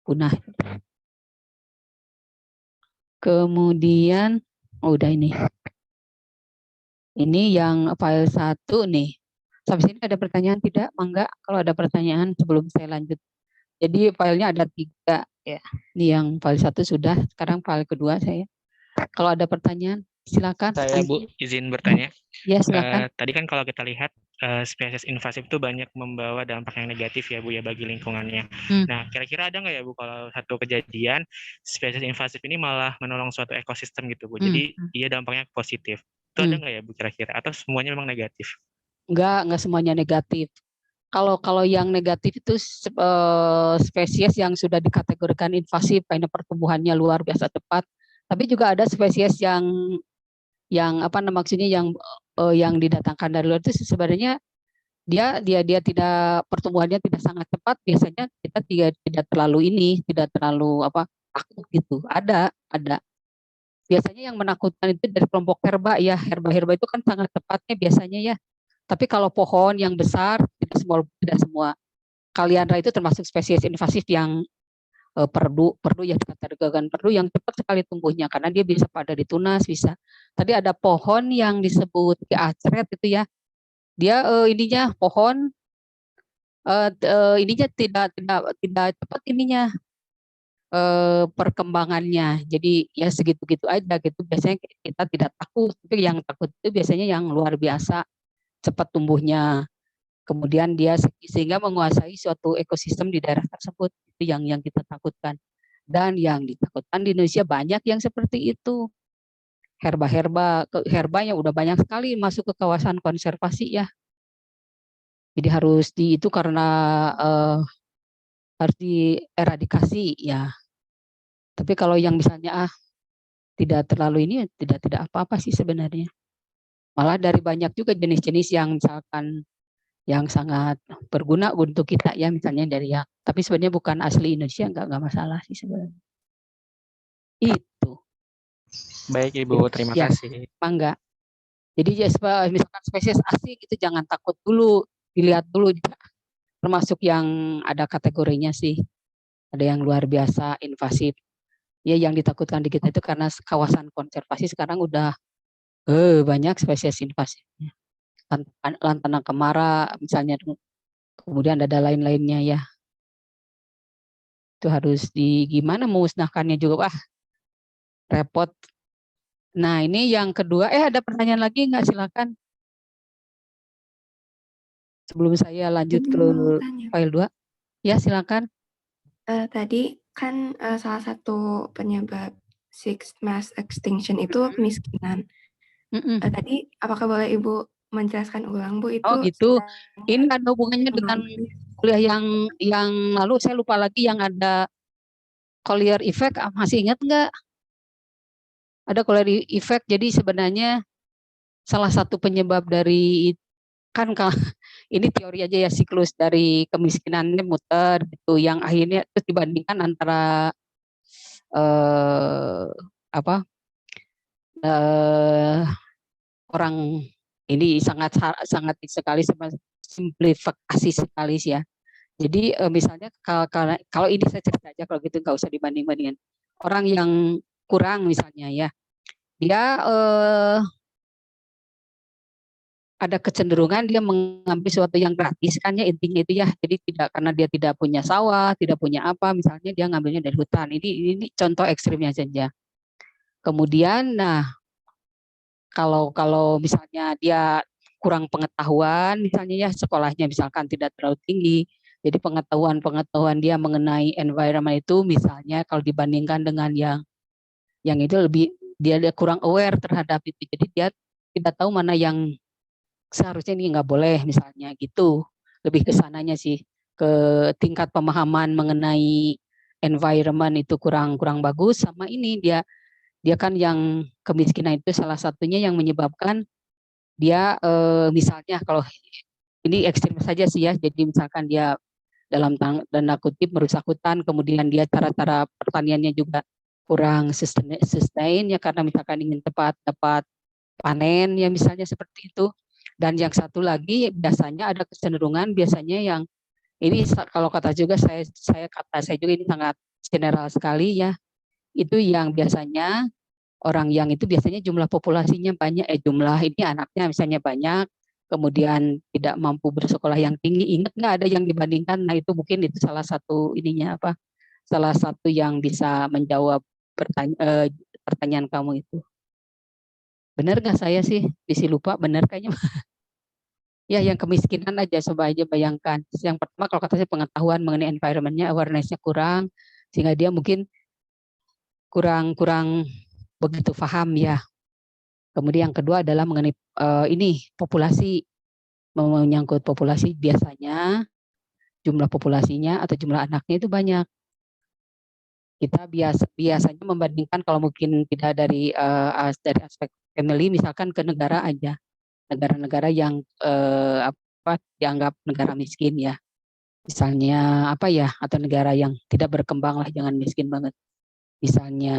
punah. Kemudian udah ini yang file 1 nih. Sampai sini ada pertanyaan tidak? Mangga kalau ada pertanyaan sebelum saya lanjut. Jadi filenya ada 3 ya. Ini yang file 1 sudah, sekarang file kedua saya. Kalau ada pertanyaan silakan. Saya Bu izin bertanya. Ya silakan. Tadi kan kalau kita lihat spesies invasif itu banyak membawa dampak yang negatif ya Bu ya bagi lingkungannya. Nah kira-kira ada nggak ya Bu kalau satu kejadian spesies invasif ini malah menolong suatu ekosistem gitu Bu. Jadi dia dampaknya positif. Itu ada nggak ya Bu kira-kira? Atau semuanya memang negatif? Enggak semuanya negatif. Kalau yang negatif itu spesies yang sudah dikategorikan invasif karena pertumbuhannya luar biasa cepat. Tapi juga ada spesies yang maksudnya yang didatangkan dari luar itu sebenarnya dia tidak, pertumbuhannya tidak sangat cepat, biasanya kita tidak terlalu takut gitu. Ada. Biasanya yang menakutkan itu dari kelompok herba ya. Herba itu kan sangat cepatnya biasanya ya. Tapi kalau pohon yang besar, tidak semua. Kaliandra itu termasuk spesies invasif yang perdu yang dikategorikan perdu yang cepat sekali tumbuhnya karena dia bisa pada ditunas, bisa. Tadi ada pohon yang disebut acret itu ya. Dia pohon ininya tidak cepat perkembangannya. Jadi ya segitu-gitu aja gitu. Biasanya kita tidak takut, tapi yang takut itu biasanya yang luar biasa cepat tumbuhnya. Kemudian dia sehingga menguasai suatu ekosistem di daerah tersebut. Itu yang kita takutkan. Dan yang ditakutkan di Indonesia banyak yang seperti itu. Herba yang udah banyak sekali masuk ke kawasan konservasi ya. Jadi harus itu karena harus dieradikasi ya. Tapi kalau yang misalnya tidak terlalu ini tidak apa-apa sih sebenarnya. Malah dari banyak juga jenis-jenis yang misalkan yang sangat berguna untuk kita ya, misalnya dari tapi sebenarnya bukan asli Indonesia, nggak masalah sih sebenarnya. Itu. Baik Ibu, terima kasih. Mangga. Jadi ya misalkan spesies asing itu jangan takut dulu, dilihat dulu juga. Termasuk yang ada kategorinya sih. Ada yang luar biasa invasif. Ya yang ditakutkan di kita itu karena kawasan konservasi sekarang udah banyak spesies invasifnya. Lantana kemara misalnya, kemudian ada lain-lainnya ya. Itu harus gimana memusnahkannya juga, repot. Nah ini yang kedua, ada pertanyaan lagi nggak? Silakan. Sebelum saya lanjut ke file 2. Ya silakan. Tadi kan salah satu penyebab sixth mass extinction itu kemiskinan. Tadi apakah boleh Ibu menjelaskan ulang Bu itu? Oh gitu. Ini ada hubungannya dengan kuliah yang lalu, saya lupa lagi yang ada Collier effect, masih ingat nggak? Ada Collier effect, jadi sebenarnya salah satu penyebab dari kan ini teori aja ya, siklus dari kemiskinannya muter gitu, yang akhirnya terus dibandingkan antara orang ini sangat sekali simplifikasi sekali sih ya. Jadi misalnya kalau ini saya cerita aja, kalau gitu nggak usah dibanding-bandingin. Orang yang kurang misalnya ya, dia ada kecenderungan dia mengambil sesuatu yang gratis kan ya, intinya itu ya. Jadi karena dia tidak punya sawah, tidak punya apa, misalnya dia ngambilnya dari hutan. Ini contoh ekstrimnya saja. Kemudian kalau misalnya dia kurang pengetahuan, misalnya ya sekolahnya misalkan tidak terlalu tinggi, jadi pengetahuan dia mengenai environment itu misalnya kalau dibandingkan dengan yang itu lebih dia kurang aware terhadap itu, jadi dia tidak tahu mana yang seharusnya ini nggak boleh misalnya gitu. Lebih ke sananya sih, ke tingkat pemahaman mengenai environment itu kurang bagus. Sama ini dia kan yang kemiskinan itu salah satunya yang menyebabkan dia misalnya kalau ini ekstrim saja sih ya, jadi misalkan dia dalam tanda kutip merusak hutan, kemudian dia cara-cara pertaniannya juga kurang sustain ya, karena misalkan ingin dapat panen ya misalnya seperti itu. Dan yang satu lagi biasanya ada kecenderungan yang ini kalau kata saya juga ini sangat general sekali ya, itu yang biasanya orang yang itu biasanya jumlah populasinya banyak, jumlah ini anaknya misalnya banyak, kemudian tidak mampu bersekolah yang tinggi. Ingat nggak ada yang dibandingkan? Nah itu mungkin itu salah satu salah satu yang bisa menjawab pertanyaan kamu itu. Benar nggak saya sih? Bisi lupa, benar kayaknya. Ya yang kemiskinan aja, coba aja bayangkan. Yang pertama kalau kata saya pengetahuan mengenai environment-nya, awareness-nya kurang, sehingga dia mungkin kurang begitu paham ya. Kemudian yang kedua adalah mengenai ini populasi, menyangkut populasi, biasanya jumlah populasinya atau jumlah anaknya itu banyak. kita biasanya membandingkan kalau mungkin tidak dari aspek family, misalkan ke negara aja, negara-negara yang dianggap negara miskin ya, misalnya apa ya, atau negara yang tidak berkembang lah, jangan miskin banget, misalnya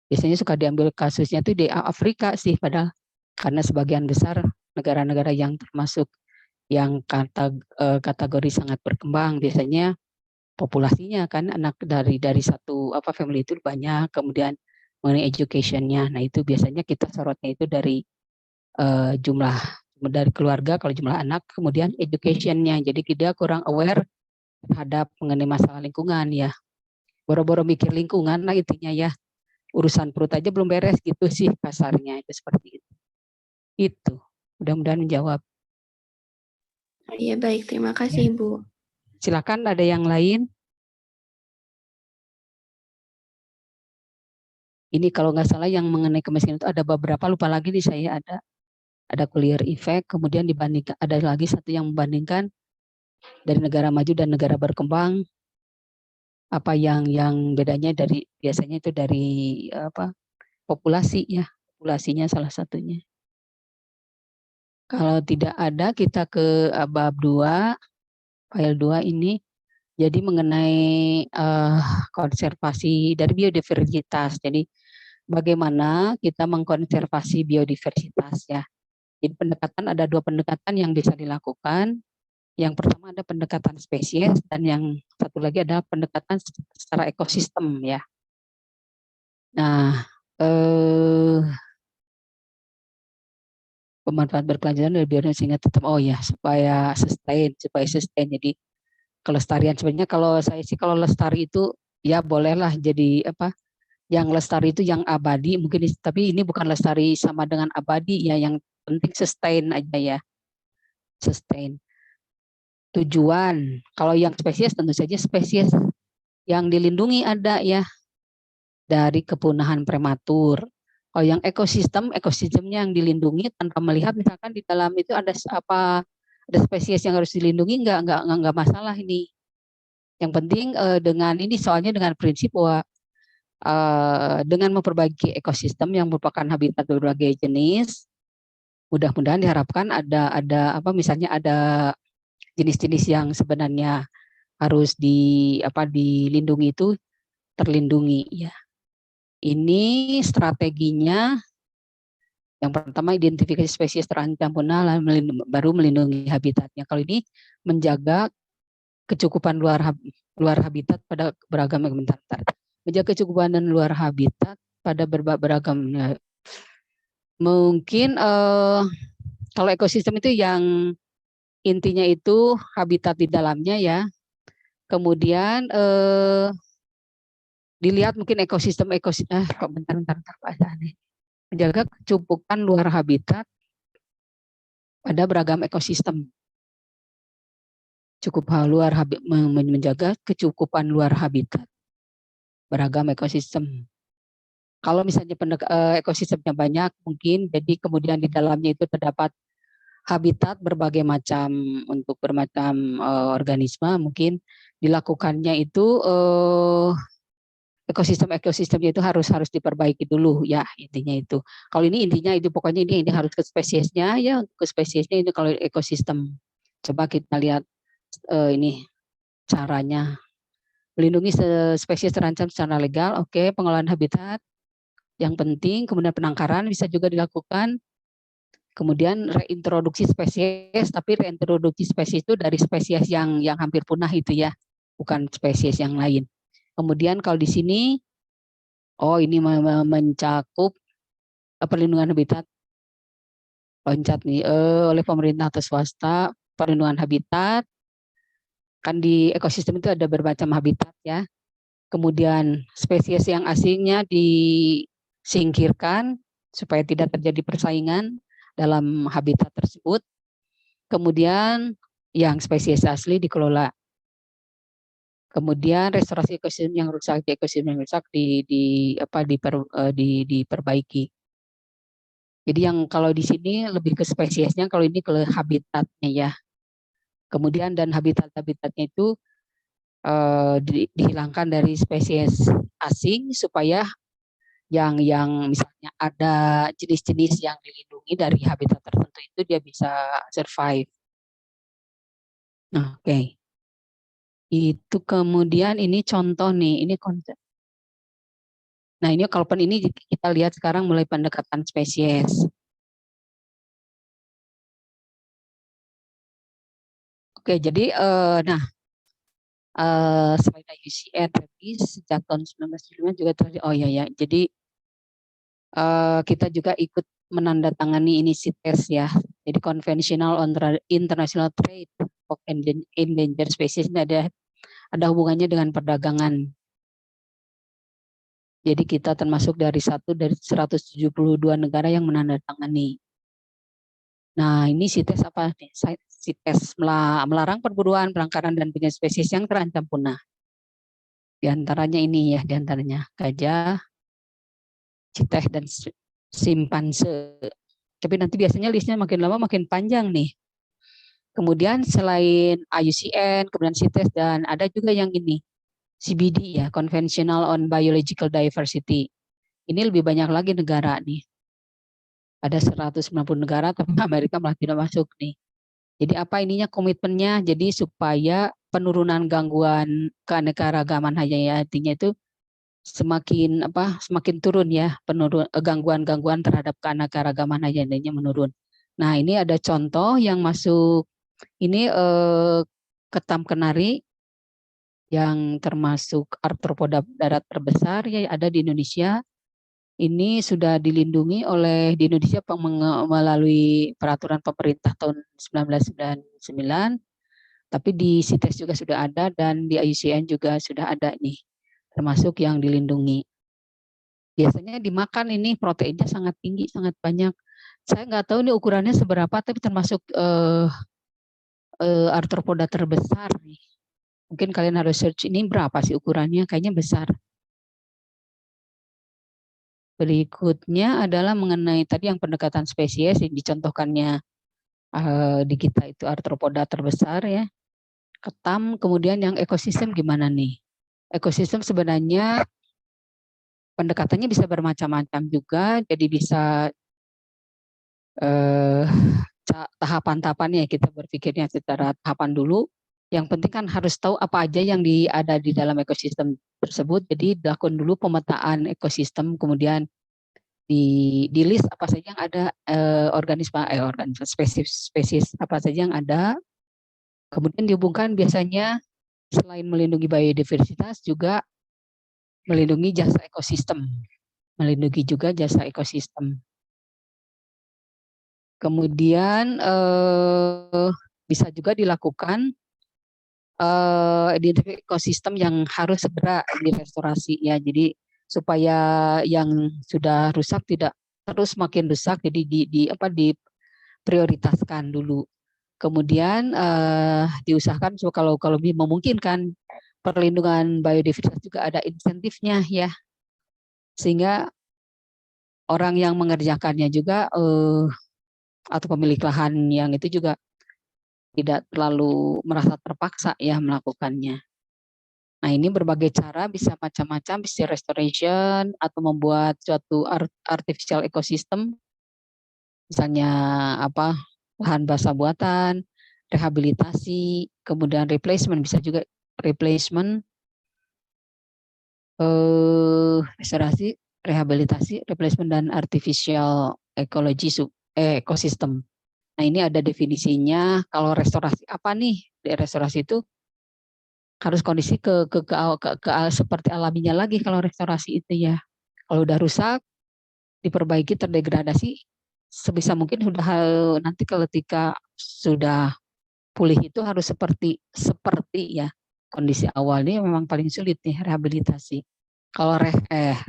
biasanya suka diambil kasusnya tuh di Afrika sih, padahal karena sebagian besar negara-negara yang termasuk yang kategori sangat berkembang, biasanya populasinya kan anak dari satu family itu banyak, kemudian mengenai education-nya. Nah, itu biasanya kita sorotnya itu dari jumlah dari keluarga kalau jumlah anak, kemudian education-nya. Jadi kita kurang aware terhadap mengenai masalah lingkungan ya. Boro-boro mikir lingkungan lah intinya ya. Urusan perut aja belum beres gitu sih kasarnya, itu seperti itu. Itu. Mudah-mudahan menjawab. Iya, baik, terima kasih Ibu. Silakan, ada yang lain? Ini kalau nggak salah yang mengenai kemiskinan itu ada beberapa, lupa lagi nih saya, ada clear effect, kemudian dibandingkan ada lagi satu yang membandingkan dari negara maju dan negara berkembang, apa yang bedanya dari biasanya itu dari populasi ya, populasinya salah satunya. Kalau tidak ada, kita ke bab 2, file 2 ini. Jadi mengenai konservasi dari biodiversitas. Jadi bagaimana kita mengkonservasi biodiversitas ya. Jadi pendekatan, ada 2 pendekatan yang bisa dilakukan. Yang pertama ada pendekatan spesies dan yang satu lagi adalah pendekatan secara ekosistem ya. Nah, pemanfaatan berkelanjutan dari biodiversitas sehingga tetap supaya sustain. Jadi kelestarian sebenarnya kalau saya sih kalau lestari itu ya bolehlah jadi yang lestari itu yang abadi mungkin, tapi ini bukan lestari sama dengan abadi ya, yang penting sustain aja ya. Sustain. Tujuan, kalau yang spesies tentu saja spesies yang dilindungi ada ya dari kepunahan prematur. Kalau yang ekosistemnya yang dilindungi tanpa melihat misalkan di dalam itu ada spesies yang harus dilindungi, enggak masalah ini. Yang penting dengan ini soalnya dengan prinsip bahwa dengan memperbaiki ekosistem yang merupakan habitat berbagai jenis, mudah-mudahan diharapkan ada misalnya ada jenis-jenis yang sebenarnya harus dilindungi itu terlindungi ya. Ini strateginya yang pertama identifikasi spesies terancam punah, baru melindungi habitatnya. Kalau ini menjaga kecukupan luar habitat pada beragam menjaga kecukupan dan luar habitat pada beragam. Mungkin kalau ekosistem itu yang intinya itu habitat di dalamnya ya. Kemudian dilihat mungkin bentar bahasannya. Menjaga kecukupan luar habitat pada beragam ekosistem. Menjaga kecukupan luar habitat beragam ekosistem. Kalau misalnya ekosistemnya banyak mungkin, jadi kemudian di dalamnya itu terdapat habitat berbagai macam untuk bermacam organisme, mungkin dilakukannya itu ekosistemnya itu harus diperbaiki dulu ya, intinya itu. Kalau ini intinya itu pokoknya ini harus ke spesiesnya ya, ke spesiesnya itu kalau ekosistem. Coba kita lihat ini caranya. Melindungi spesies terancam secara legal, oke, pengelolaan habitat yang penting, kemudian penangkaran bisa juga dilakukan. Kemudian reintroduksi spesies, tapi reintroduksi spesies itu dari spesies yang hampir punah itu ya, bukan spesies yang lain. Kemudian kalau di sini, ini mencakup perlindungan habitat loncat nih oleh pemerintah atau swasta, perlindungan habitat. Kan di ekosistem itu ada bermacam habitat ya. Kemudian spesies yang asingnya disingkirkan supaya tidak terjadi persaingan dalam habitat tersebut. Kemudian yang spesies asli dikelola. Kemudian restorasi ekosistem yang rusak, diperbaiki. Jadi yang kalau di sini lebih ke spesiesnya, kalau ini ke habitatnya ya. Kemudian dan habitatnya itu dihilangkan dari spesies asing supaya yang misalnya ada jenis-jenis yang dilindungi dari habitat tertentu itu dia bisa survive. Nah, oke. Itu kemudian ini contoh nih, ini konsep. Nah, ini kalau ini kita lihat sekarang mulai pendekatan spesies. Oke, jadi nah selain IUCN tadi sejak tahun 1975 juga tadi ya. Jadi kita juga ikut menandatangani ini CITES ya. Jadi Conventional on International Trade of Endangered Species ini ada hubungannya dengan perdagangan. Jadi kita termasuk dari 172 negara yang menandatangani. Nah, ini CITES apa nih? CITES melarang perburuan, penangkaran dan penyelamatan spesies yang terancam punah. Di antaranya ini ya, di antaranya gajah, citeh dan simpanse. Tapi nanti biasanya listnya makin lama makin panjang nih. Kemudian selain IUCN, kemudian CITES dan ada juga yang ini CBD ya, Conventional on Biological Diversity. Ini lebih banyak lagi negara nih. Ada 190 negara, tapi Amerika malah tidak masuk nih. Jadi apa ininya komitmennya? Jadi supaya penurunan gangguan keanekaragaman hayatinya itu semakin turun ya, gangguan-gangguan terhadap keanekaragaman hayatinya menurun. Nah, ini ada contoh yang masuk ini ketam kenari yang termasuk arthropoda darat terbesar ya ada di Indonesia. Ini sudah dilindungi di Indonesia melalui peraturan pemerintah tahun 1999, tapi di CITES juga sudah ada dan di IUCN juga sudah ada nih, termasuk yang dilindungi. Biasanya dimakan ini proteinnya sangat tinggi, sangat banyak. Saya nggak tahu ini ukurannya seberapa, tapi termasuk arthropoda terbesar nih. Mungkin kalian harus search ini berapa sih ukurannya, kayaknya besar. Berikutnya adalah mengenai tadi yang pendekatan spesies yang dicontohkannya di kita itu arthropoda terbesar ya, ketam. Kemudian yang ekosistem gimana nih? Ekosistem sebenarnya pendekatannya bisa bermacam-macam juga, jadi bisa tahapan-tahapannya kita berpikirnya secara tahapan dulu. Yang penting kan harus tahu apa aja yang ada di dalam ekosistem tersebut. Jadi dilakukan dulu pemetaan ekosistem, kemudian di list apa saja yang ada organisme spesies apa saja yang ada. Kemudian dihubungkan biasanya selain melindungi biodiversitas juga melindungi jasa ekosistem. Melindungi juga jasa ekosistem. Kemudian bisa juga dilakukan identifikasi ekosistem yang harus segera direstorasi ya. Jadi supaya yang sudah rusak tidak terus makin rusak, jadi diprioritaskan dulu. Kemudian diusahakan kalau memungkinkan perlindungan biodiversitas juga ada insentifnya ya, sehingga orang yang mengerjakannya juga atau pemilik lahan yang itu juga tidak terlalu merasa terpaksa ya melakukannya. Nah, ini berbagai cara, bisa macam-macam, bisa restoration atau membuat suatu artificial ecosystem, misalnya lahan basah buatan, rehabilitasi, kemudian replacement, bisa juga replacement, restorasi, rehabilitasi, replacement dan artificial ecosystem. Nah, ini ada definisinya. Kalau restorasi apa nih? Di restorasi itu harus kondisi ke seperti alaminya lagi kalau restorasi itu ya. Kalau udah rusak, diperbaiki, terdegradasi, sebisa mungkin nanti ketika sudah pulih itu harus seperti ya kondisi awalnya. Memang paling sulit nih rehabilitasi. Kalau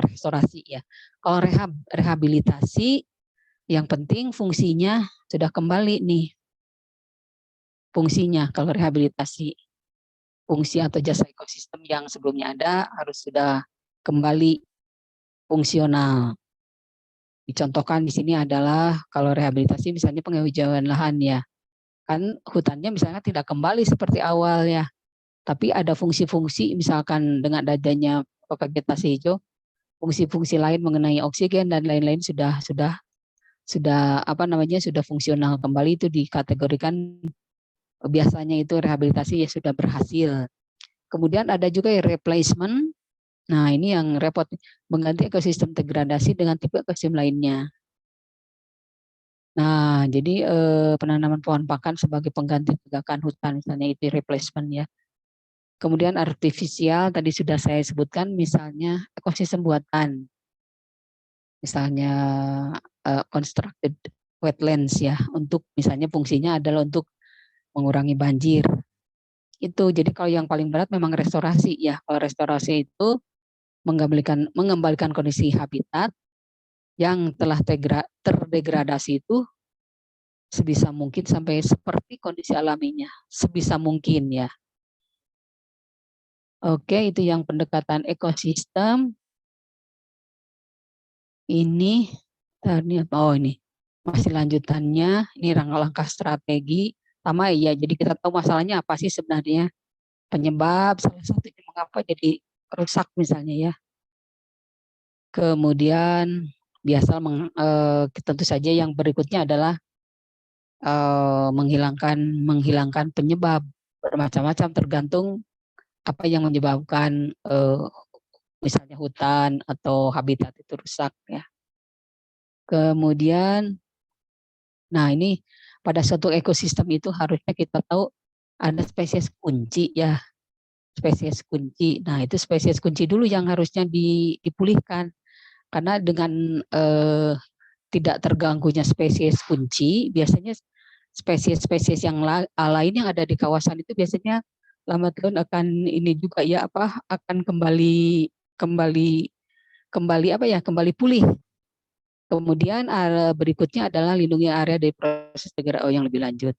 restorasi ya. Kalau rehabilitasi yang penting fungsinya sudah kembali nih. Fungsinya kalau rehabilitasi, fungsi atau jasa ekosistem yang sebelumnya ada harus sudah kembali fungsional. Dicontohkan di sini adalah kalau rehabilitasi misalnya penghijauan lahan ya. Kan hutannya misalnya tidak kembali seperti awal ya. Tapi ada fungsi-fungsi misalkan dengan adanya vegetasi hijau, fungsi-fungsi lain mengenai oksigen dan lain-lain sudah sudah fungsional kembali, itu dikategorikan biasanya itu rehabilitasi ya sudah berhasil. Kemudian ada juga replacement. Nah, ini yang repot, mengganti ekosistem degradasi dengan tipe ekosistem lainnya. Nah, jadi penanaman pohon pakan sebagai pengganti tegakan hutan, misalnya itu replacement ya. Kemudian artifisial tadi sudah saya sebutkan, misalnya ekosistem buatan, misalnya constructed wetlands ya, untuk misalnya fungsinya adalah untuk mengurangi banjir. Itu jadi kalau yang paling berat memang restorasi ya. Kalau restorasi itu mengembalikan kondisi habitat yang telah terdegradasi itu sebisa mungkin sampai seperti kondisi alaminya, sebisa mungkin ya. Oke, itu yang pendekatan ekosistem. Ini masih lanjutannya, ini langkah strategi. Sama ya, jadi kita tahu masalahnya apa sih sebenarnya, penyebab salah satunya mengapa jadi rusak misalnya ya. Kemudian tentu saja yang berikutnya adalah menghilangkan penyebab, bermacam-macam tergantung apa yang menyebabkan misalnya hutan atau habitat itu rusak ya. Kemudian, nah ini pada suatu ekosistem itu harusnya kita tahu ada spesies kunci ya, spesies kunci. Nah itu spesies kunci dulu yang harusnya dipulihkan, karena dengan tidak terganggunya spesies kunci, biasanya spesies-spesies yang lain yang ada di kawasan itu biasanya lambat laun akan ini juga ya akan kembali pulih. Kemudian berikutnya adalah lindungi area dari proses degradasi yang lebih lanjut.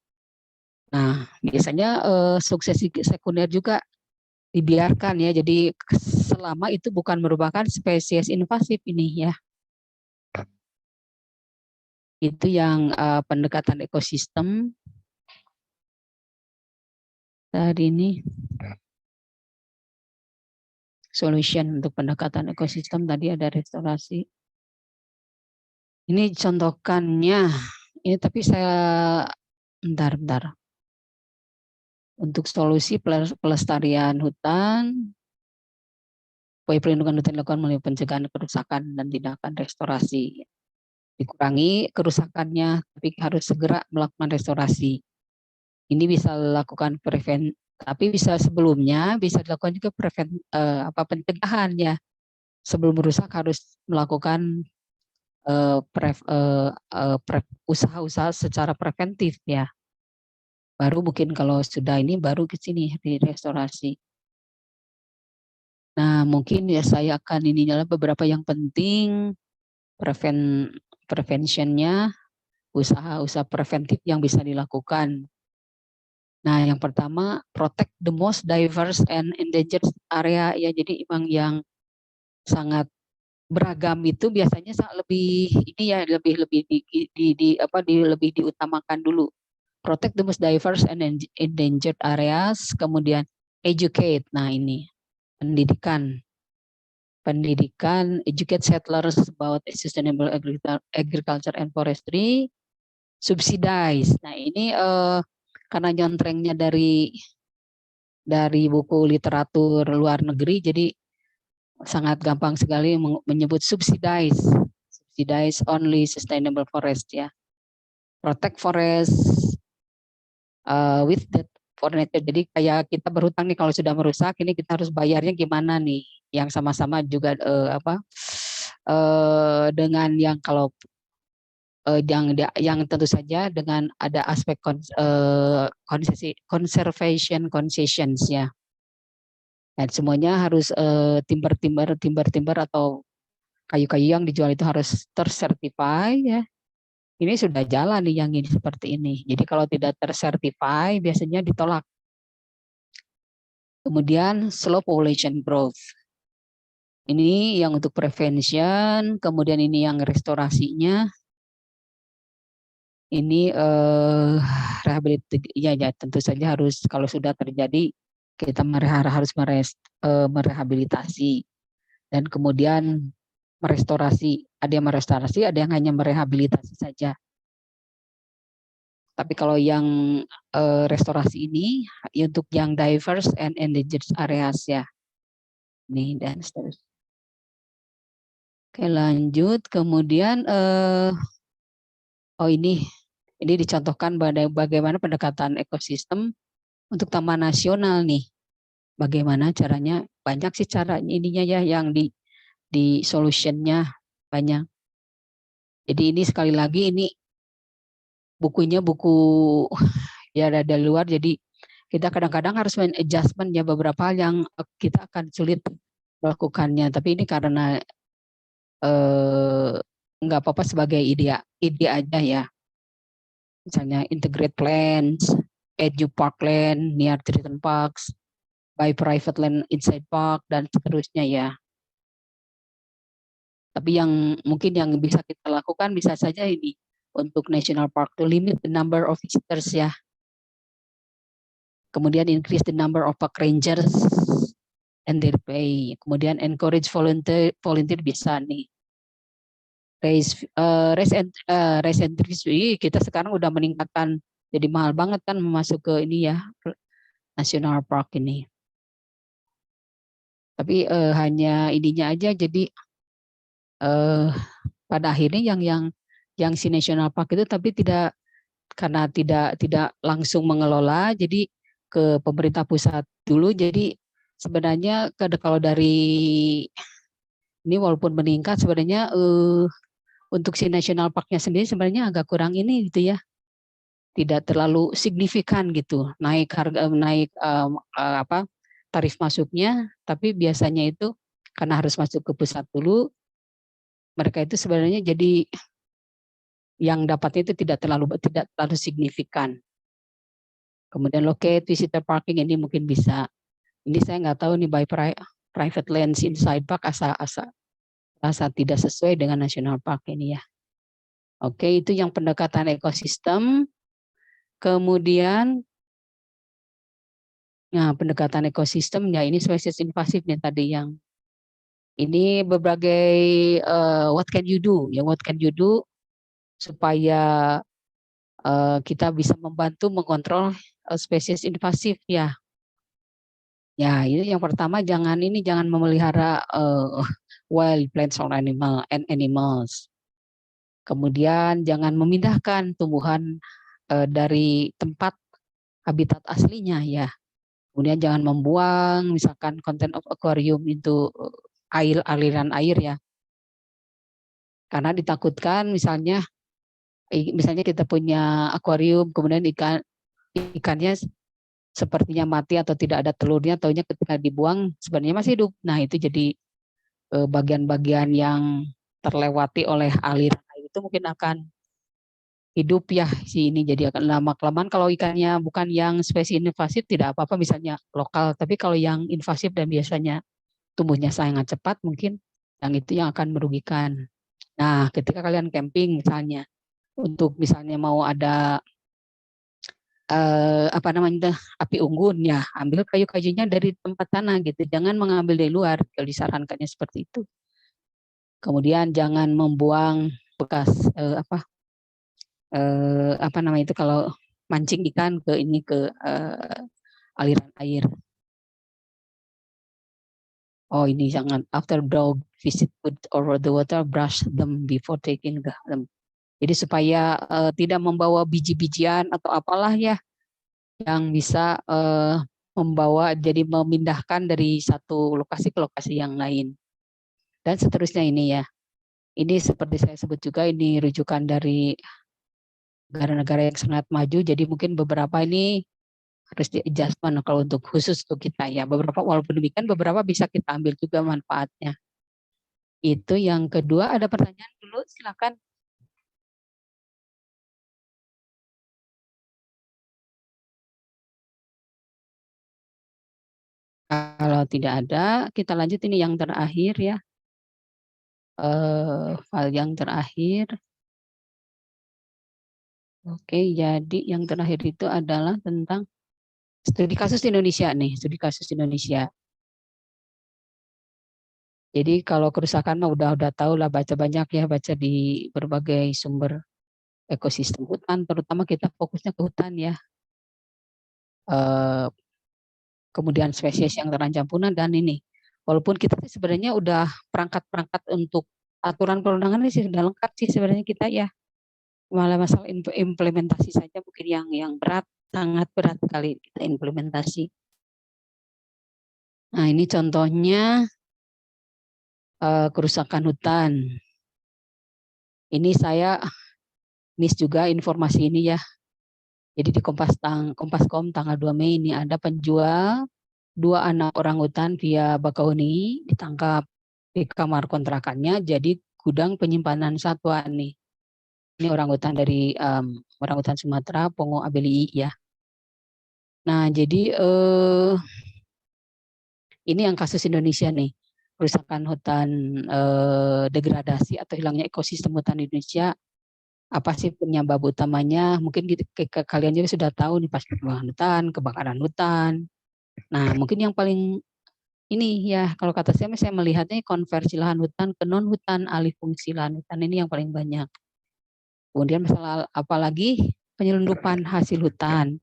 Nah, biasanya suksesi sekunder juga dibiarkan ya. Jadi selama itu bukan merupakan spesies invasif ini ya. Itu yang pendekatan ekosistem. Tadi ini solution untuk pendekatan ekosistem, tadi ada restorasi. Ini contohkannya. Ini tapi saya bentar. Untuk solusi pelestarian hutan, upaya perlindungan hutan dilakukan melalui pencegahan kerusakan dan tindakan restorasi. Dikurangi kerusakannya, tapi harus segera melakukan restorasi. Ini bisa dilakukan tapi bisa sebelumnya bisa dilakukan juga pencegahan ya. Sebelum merusak harus melakukan usaha-usaha secara preventif ya. Baru mungkin kalau sudah ini baru ke sini di restorasi. Nah, mungkin ya saya akan ininya beberapa yang penting preventionnya, usaha-usaha preventif yang bisa dilakukan. Nah, yang pertama protect the most diverse and endangered area ya. Jadi memang yang sangat beragam itu biasanya lebih ini ya, lebih diutamakan dulu. Protect the most diverse and endangered areas, kemudian educate. Nah, ini pendidikan, educate settlers about sustainable agriculture and forestry, subsidize. Nah, ini karena nyontrengnya dari buku literatur luar negeri, jadi sangat gampang sekali menyebut subsidize only sustainable forest ya. Protect forest with that for nature. Jadi kayak kita berhutang nih, kalau sudah merusak ini kita harus bayarnya gimana nih? Yang sama-sama juga dengan yang kalau yang tentu saja dengan ada aspek conservation concessions ya. Dan semuanya harus timber atau kayu-kayu yang dijual itu harus tersertify ya. Ini sudah jalan nih yang ini seperti ini. Jadi kalau tidak tersertify biasanya ditolak. Kemudian slow population growth. Ini yang untuk prevention, kemudian ini yang restorasinya. Ini rehabilitasi ya tentu saja harus, kalau sudah terjadi kita harus merehabilitasi dan kemudian merestorasi. Ada yang merestorasi, ada yang hanya merehabilitasi saja. Tapi kalau yang restorasi ini untuk yang diverse and endangered areas ya. Nih dan seterusnya. Oke, lanjut. Kemudian ini dicontohkan bagaimana pendekatan ekosistem untuk taman nasional nih. Bagaimana caranya? Banyak sih caranya ininya ya, yang di solutionnya banyak. Jadi ini sekali lagi ini bukunya buku ya ada luar, jadi kita kadang-kadang harus adjustment ya beberapa hal yang kita akan sulit melakukannya. Tapi ini karena nggak apa-apa sebagai ide aja ya. Misalnya integrate plans, edu parkland near treatment parks, by private land inside park dan seterusnya ya. Tapi yang mungkin yang bisa kita lakukan bisa saja ini untuk national park to limit the number of visitors ya. Kemudian increase the number of park rangers and their pay. Kemudian encourage volunteer bisa nih. Raise entry kita sekarang udah meningkatkan, jadi mahal banget kan masuk ke ini ya national park ini. Tapi hanya ininya aja, jadi pada akhirnya yang si national park itu tapi karena tidak langsung mengelola, jadi ke pemerintah pusat dulu. Jadi sebenarnya kalau dari ini walaupun meningkat sebenarnya untuk si national parknya sendiri sebenarnya agak kurang ini gitu ya, tidak terlalu signifikan gitu naik harga, naik tarif masuknya, tapi biasanya itu karena harus masuk ke pusat dulu, mereka itu sebenarnya jadi yang dapatnya itu tidak terlalu signifikan. Kemudian locate visitor parking ini mungkin bisa. Ini saya nggak tahu nih by private lands inside park rasa tidak sesuai dengan national park ini ya. Oke, itu yang pendekatan ekosistem. Kemudian pendekatan ekosistem ya, ini spesies invasif nih tadi yang ini berbagai what can you do ya, what can you do supaya kita bisa membantu mengontrol spesies invasif ya. Ya, ini yang pertama jangan memelihara wild plants or animals. Kemudian jangan memindahkan tumbuhan dari tempat habitat aslinya ya. Kemudian jangan membuang misalkan content of aquarium itu aliran air ya. Karena ditakutkan misalnya kita punya akuarium kemudian ikannya sepertinya mati atau tidak ada telurnya, taunya ketika dibuang sebenarnya masih hidup. Nah, itu jadi bagian-bagian yang terlewati oleh aliran air itu mungkin akan hidup ya si ini, jadi akan lama-kelamaan kalau ikannya bukan yang spesies invasif tidak apa-apa misalnya lokal, tapi kalau yang invasif dan biasanya tumbuhnya sangat cepat mungkin yang itu yang akan merugikan. Nah, ketika kalian camping misalnya untuk misalnya mau ada api unggun ya, ambil kayu-kayunya dari tempat sana gitu, jangan mengambil dari luar, kalau disarankannya seperti itu. Kemudian jangan membuang bekas kalau mancing ikan ke aliran air. Oh, ini jangan after dog visit food or the water, brush them before taking them. Jadi supaya tidak membawa biji-bijian atau apalah ya yang bisa memindahkan dari satu lokasi ke lokasi yang lain. Dan seterusnya ini ya. Ini seperti saya sebut juga, ini rujukan dari negara-negara yang sangat maju, jadi mungkin beberapa ini harus di-adjustment kalau untuk khusus untuk kita ya. Beberapa walaupun demikian beberapa bisa kita ambil juga manfaatnya. Itu yang kedua. Ada pertanyaan dulu, silakan. Kalau tidak ada, kita lanjut ini yang terakhir ya. File yang terakhir. Oke, jadi yang terakhir itu adalah tentang Studi kasus di Indonesia nih, studi kasus di Indonesia. Jadi kalau kerusakan mah udah tahu lah, baca banyak ya, baca di berbagai sumber ekosistem hutan, terutama kita fokusnya ke hutan ya. Kemudian spesies yang terancam punah dan ini. Walaupun kita sih sebenarnya udah perangkat-perangkat untuk aturan perundangan ini sih sudah lengkap sih sebenarnya kita ya. Malah masalah implementasi saja mungkin yang berat, sangat berat kali kita implementasi. Nah ini contohnya kerusakan hutan. Ini saya miss juga informasi ini ya. Jadi di Kompascom tanggal 2 Mei ini ada penjual 2 anak orang hutan via Bakahuni ditangkap di kamar kontrakannya jadi gudang penyimpanan satwa nih. Ini orang hutan dari orang hutan Sumatera, Pongo Abeli ya. Nah jadi ini yang kasus Indonesia nih, kerusakan hutan, degradasi atau hilangnya ekosistem hutan di Indonesia. Apa sih penyebab utamanya? Mungkin kalian juga sudah tahu nih, pas penebangan hutan, kebakaran hutan. Nah mungkin yang paling ini ya, kalau kata saya melihatnya konversi lahan hutan ke non hutan, alih fungsi lahan hutan ini yang paling banyak. Kemudian masalah apalagi penyelundupan hasil hutan,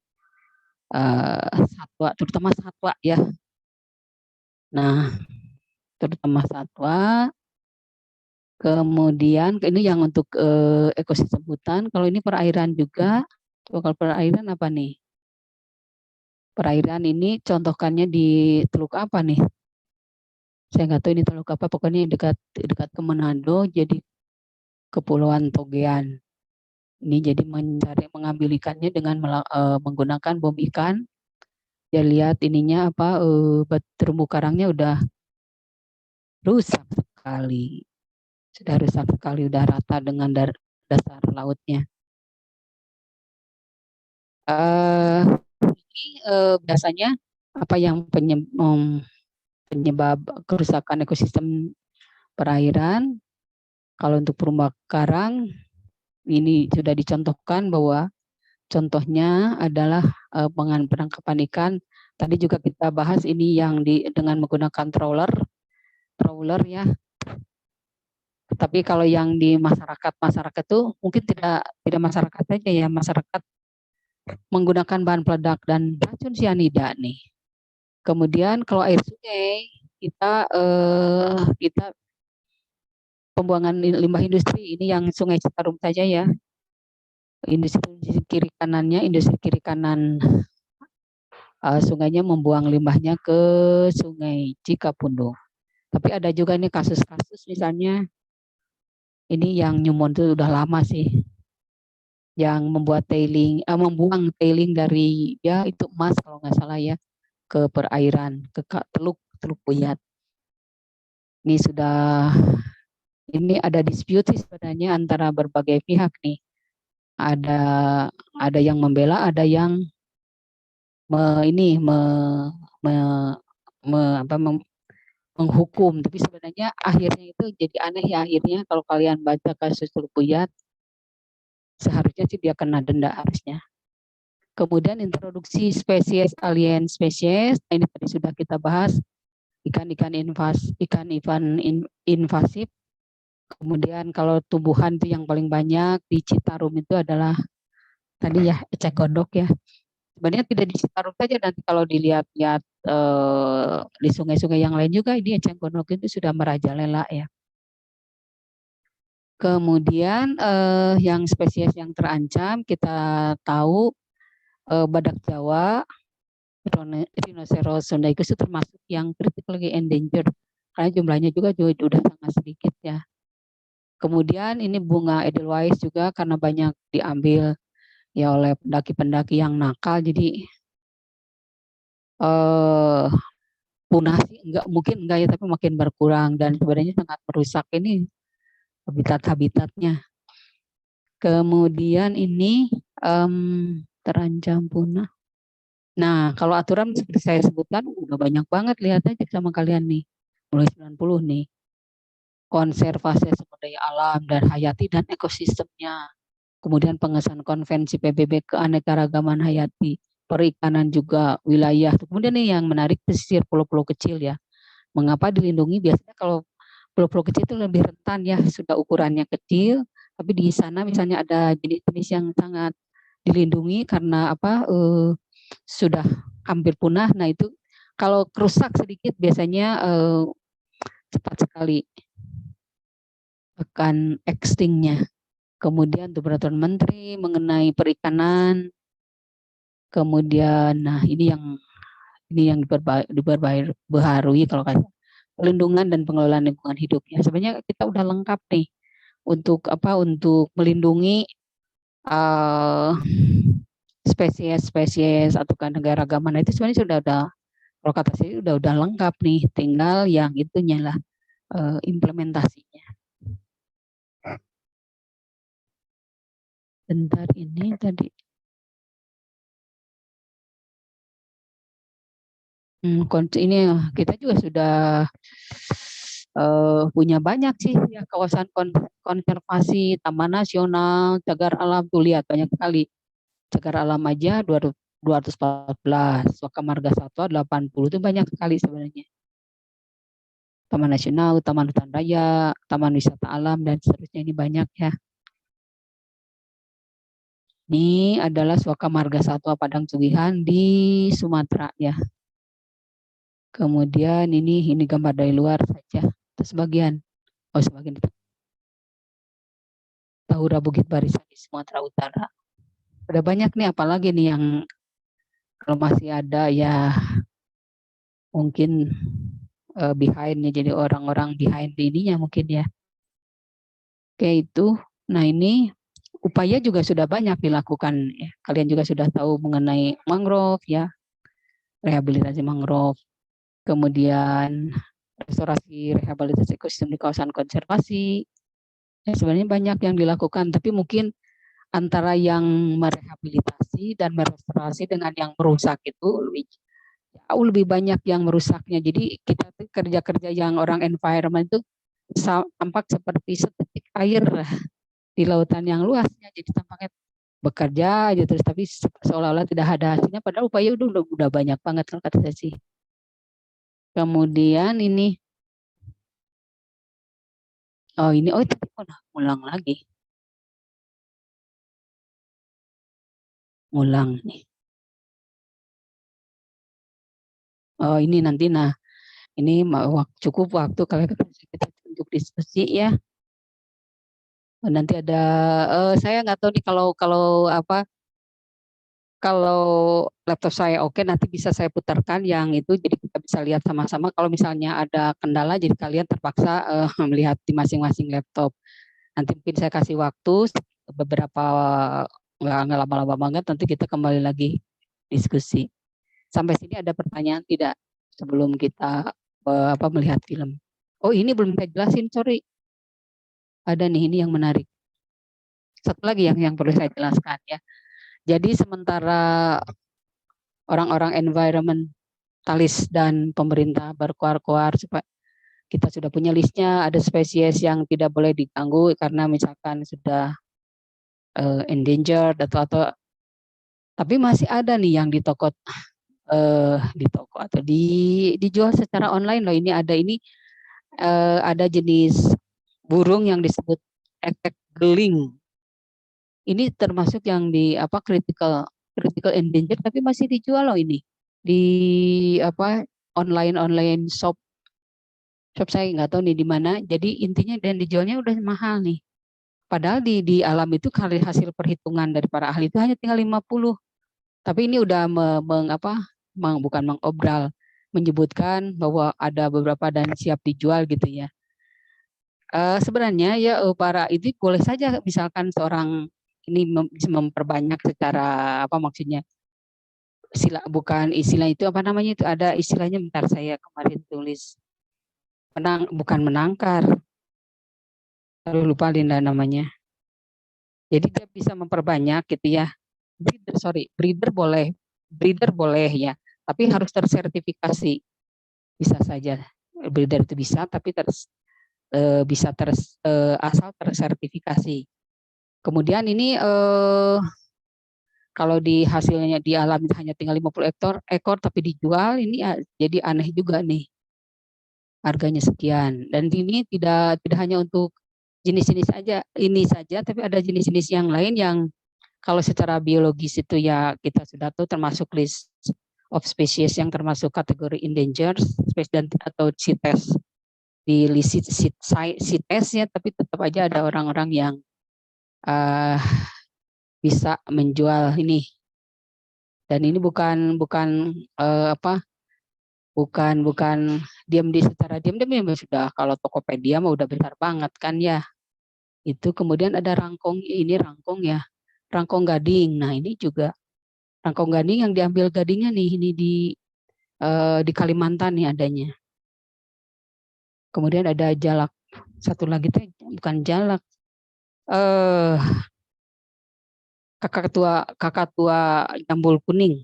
satwa, terutama satwa ya. Nah, terutama satwa. Kemudian ini yang untuk ekosistem hutan. Kalau ini perairan juga. Kalau perairan apa nih? Perairan ini contohkannya di Teluk apa nih? Saya nggak tahu ini Teluk apa. Pokoknya dekat ke Manado. Jadi Kepulauan Togean. Ini jadi mengambil ikannya dengan menggunakan bom ikan. Ya lihat ininya apa, terumbu karangnya udah rusak sekali. Sudah rusak sekali, udah rata dengan dasar lautnya. Ini biasanya apa yang penyebab kerusakan ekosistem perairan. Kalau untuk terumbu karang ini sudah dicontohkan bahwa contohnya adalah penangkapan ikan. Tadi juga kita bahas ini yang dengan menggunakan trawler ya. Tapi kalau yang di masyarakat tuh mungkin tidak masyarakat saja ya, masyarakat menggunakan bahan peledak dan racun sianida nih. Kemudian kalau air sungai kita pembuangan limbah industri ini yang Sungai Citarum saja ya. Industri kiri kanan sungainya membuang limbahnya ke Sungai Cikapundung. Tapi ada juga nih kasus-kasus misalnya ini yang Nyumon itu udah lama sih, yang membuang tailing dari ya itu emas kalau nggak salah ya ke perairan, ke Teluk Puyat. Ini ada dispute sebenarnya antara berbagai pihak nih. Ada yang membela, ada yang menghukum. Tapi sebenarnya akhirnya itu jadi aneh ya, akhirnya kalau kalian baca kasus Teluk Puyat, seharusnya sih dia kena denda harusnya. Kemudian introduksi spesies alien spesies, ini tadi sudah kita bahas, ikan invasif. Kemudian kalau tumbuhan itu yang paling banyak di Citarum itu adalah tadi ya eceng gondok ya. Sebenarnya tidak di Citarum saja, nanti kalau dilihat-lihat di sungai-sungai yang lain juga ini eceng gondok itu sudah merajalela ya. Kemudian yang spesies yang terancam kita tahu badak Jawa, Rhinoceros sundaicus itu termasuk yang critically endangered karena jumlahnya juga sudah sangat sedikit ya. Kemudian ini bunga Edelweiss juga karena banyak diambil ya oleh pendaki-pendaki yang nakal, jadi punah sih enggak ya, tapi makin berkurang dan sebenarnya sangat merusak ini habitatnya. Kemudian ini terancam punah. Nah, kalau aturan seperti saya sebutkan udah banyak banget, lihat aja sama kalian nih. Mulai 90 nih. Konservasi sumber daya alam dan hayati dan ekosistemnya. Kemudian pengesahan konvensi PBB keanekaragaman hayati. perikanan juga wilayah. Kemudian nih yang menarik pesisir pulau-pulau kecil ya. Mengapa dilindungi? Biasanya kalau pulau-pulau kecil itu lebih rentan ya, sudah ukurannya kecil, tapi di sana misalnya ada jenis-jenis yang sangat dilindungi karena apa sudah hampir punah. Nah itu kalau kerusak sedikit biasanya cepat sekali akan extinctnya. Kemudian untuk peraturan menteri mengenai perikanan, kemudian nah ini yang diperbaharui kalau kata pelindungan dan pengelolaan lingkungan hidupnya. Sebenarnya kita udah lengkap nih untuk melindungi spesies atau keanekaragaman itu sebenarnya sudah ada, kalau kata saya udah lengkap nih, tinggal yang itunya lah implementasinya. Bentar ini tadi. Ini kita juga sudah punya banyak sih ya kawasan konservasi, taman nasional, cagar alam tuh lihat banyak sekali. Cagar alam aja 214, Wakamarga Satwa 80 itu banyak sekali sebenarnya. Taman nasional, taman hutan raya, taman wisata alam dan seterusnya ini banyak ya. Ini adalah Wakamarga Satwa Padang Sugihan di Sumatera ya. Kemudian ini gambar dari luar saja. Sebagian itu. Tahura Bukit Barisan di Sumatera Utara. Udah banyak nih, apalagi nih yang kalau masih ada ya mungkin behind-nya, jadi orang-orang behind ininya mungkin ya. Oke itu. Nah ini upaya juga sudah banyak dilakukan ya. Kalian juga sudah tahu mengenai mangrove ya, rehabilitasi mangrove. Kemudian restorasi rehabilitasi ekosistem di kawasan konservasi. Ya, sebenarnya banyak yang dilakukan, tapi mungkin antara yang merehabilitasi dan merestorasi dengan yang merusak itu jauh lebih banyak yang merusaknya. Jadi kita tuh kerja-kerja yang orang environment itu tampak seperti sedetik air di lautan yang luasnya. Jadi tampaknya bekerja aja terus, tapi seolah-olah tidak ada hasilnya. Padahal upaya udah banyak banget kalau kata saya sih. Kemudian ini, ini tadi ulang lagi. Ngulang nih. Ini nanti ini cukup waktu kalau kita untuk diskusi ya. Nanti ada saya nggak tahu nih kalau laptop saya oke, nanti bisa saya putarkan yang itu jadi kita bisa lihat sama-sama. Kalau misalnya ada kendala jadi kalian terpaksa melihat di masing-masing laptop. Nanti mungkin saya kasih waktu beberapa, nggak lama-lama banget, nanti kita kembali lagi diskusi. Sampai sini ada pertanyaan tidak sebelum kita melihat film? Oh ini belum saya jelasin, sorry. Ada nih ini yang menarik. Satu lagi yang perlu saya jelaskan ya. Jadi sementara orang-orang environmentalis dan pemerintah berkoar-koar supaya kita sudah punya listnya, ada spesies yang tidak boleh diganggu karena misalkan sudah endangered atau tapi masih ada nih yang di toko atau dijual secara online loh. Ini ada jenis burung yang disebut efek geling. Ini termasuk yang di critical endangered, tapi masih dijual loh ini di online shop saya nggak tahu nih di mana. Jadi intinya dan dijualnya udah mahal nih. Padahal di alam itu kali hasil perhitungan dari para ahli itu hanya tinggal 50. Tapi ini udah bukan mengobral, menyebutkan bahwa ada beberapa dan siap dijual gitu ya. Sebenarnya ya para itu boleh saja misalkan seorang ini memperbanyak secara maksudnya bukan istilah itu namanya itu ada istilahnya, bentar saya kemarin tulis bukan menangkar, lupa Linda namanya. Jadi dia bisa memperbanyak gitu ya. Breeder boleh ya, tapi harus tersertifikasi. Bisa saja breeder itu bisa, tapi asal tersertifikasi. Kemudian ini Kalau di hasilnya di alam hanya tinggal 50 ekor tapi dijual, ini jadi aneh juga nih. Harganya sekian. Dan ini tidak hanya untuk jenis-jenis ini saja, tapi ada jenis-jenis yang lain yang kalau secara biologis itu ya kita sudah tahu termasuk list of species yang termasuk kategori endangered species dan atau CITES di list CITES ya, tapi tetap aja ada orang-orang yang bisa menjual ini. Dan ini bukan diam di secara diam-diam ya sudah, kalau Tokopedia mah udah besar banget kan ya. Itu kemudian ada rangkong, ini rangkong ya, rangkong gading. Nah ini juga rangkong gading yang diambil gadingnya nih, ini di Kalimantan nih adanya. Kemudian ada jalak, satu lagi tuh bukan jalak, kakak tua jambul kuning.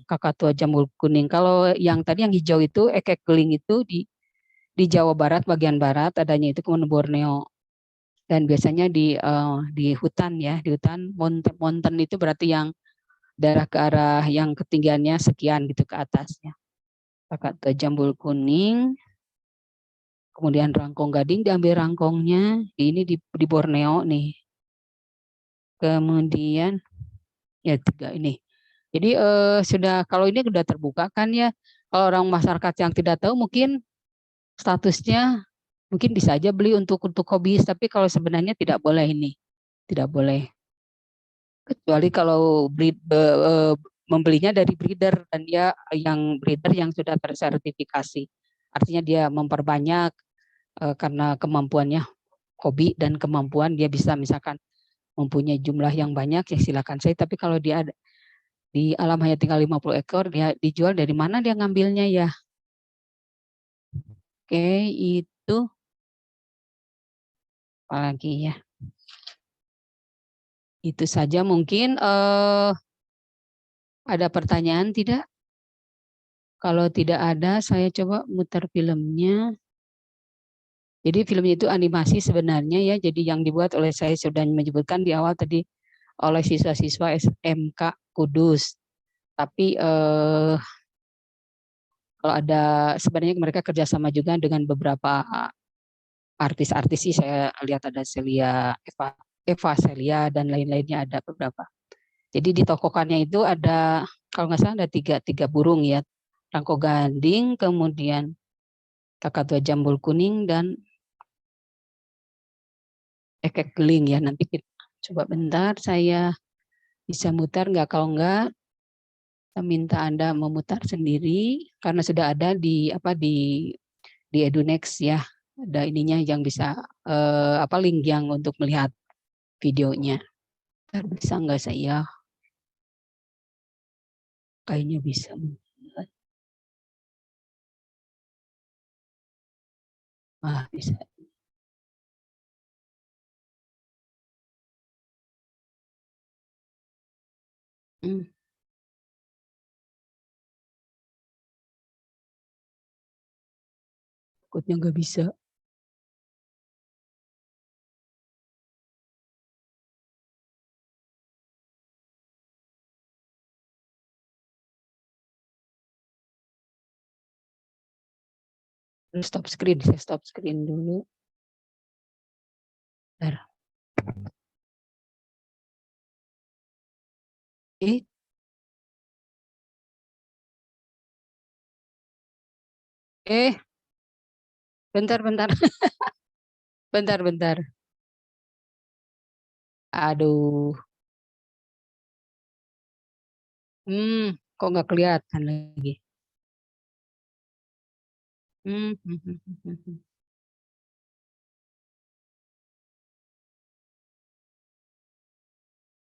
Kalau yang tadi yang hijau itu ekek geling itu di Jawa Barat bagian barat adanya, itu kemudian Borneo. Dan biasanya di hutan ya, di hutan mountain itu berarti yang daerah ke arah yang ketinggiannya sekian gitu ke atasnya. Kakak tua jambul kuning, kemudian rangkong gading diambil rangkongnya, ini di Borneo nih. Kemudian ya 3 ini. Jadi sudah, kalau ini sudah terbuka kan ya. Kalau orang masyarakat yang tidak tahu mungkin statusnya mungkin bisa aja beli untuk hobis, tapi kalau sebenarnya tidak boleh ini. Tidak boleh. Kecuali kalau membelinya dari breeder dan dia yang breeder yang sudah tersertifikasi. Artinya dia memperbanyak karena kemampuannya hobi dan kemampuan dia bisa misalkan mempunyai jumlah yang banyak ya silakan saya. Tapi kalau dia ada di alam hanya tinggal 50 ekor, dia dijual dari mana dia ngambilnya ya? Oke, itu apalagi ya? Itu saja mungkin. Ada pertanyaan tidak? Kalau tidak ada, saya coba muter filmnya. Jadi filmnya itu animasi sebenarnya ya. Jadi yang dibuat oleh, saya sudah menyebutkan di awal tadi, oleh siswa-siswa SMK Kudus. Tapi kalau ada, sebenarnya mereka kerjasama juga dengan beberapa artis-artis sih. Saya lihat ada Celia, Eva Celia dan lain-lainnya, ada beberapa. Jadi di tokokannya itu ada, kalau nggak salah ada tiga burung ya, rangkong gading, kemudian kakak tua jambul kuning dan ekek geling ya. Nanti kita coba bentar, saya bisa mutar nggak? Kalau nggak, saya minta Anda memutar sendiri karena sudah ada di Edunext ya. Ada ininya yang bisa link yang untuk melihat videonya. Bisa nggak saya? Kayaknya bisa. Bisa. Takutnya nggak bisa. Stop screen, saya stop screen dulu. Bentar. Bentar. Bentar. Aduh. Kok nggak kelihatan lagi?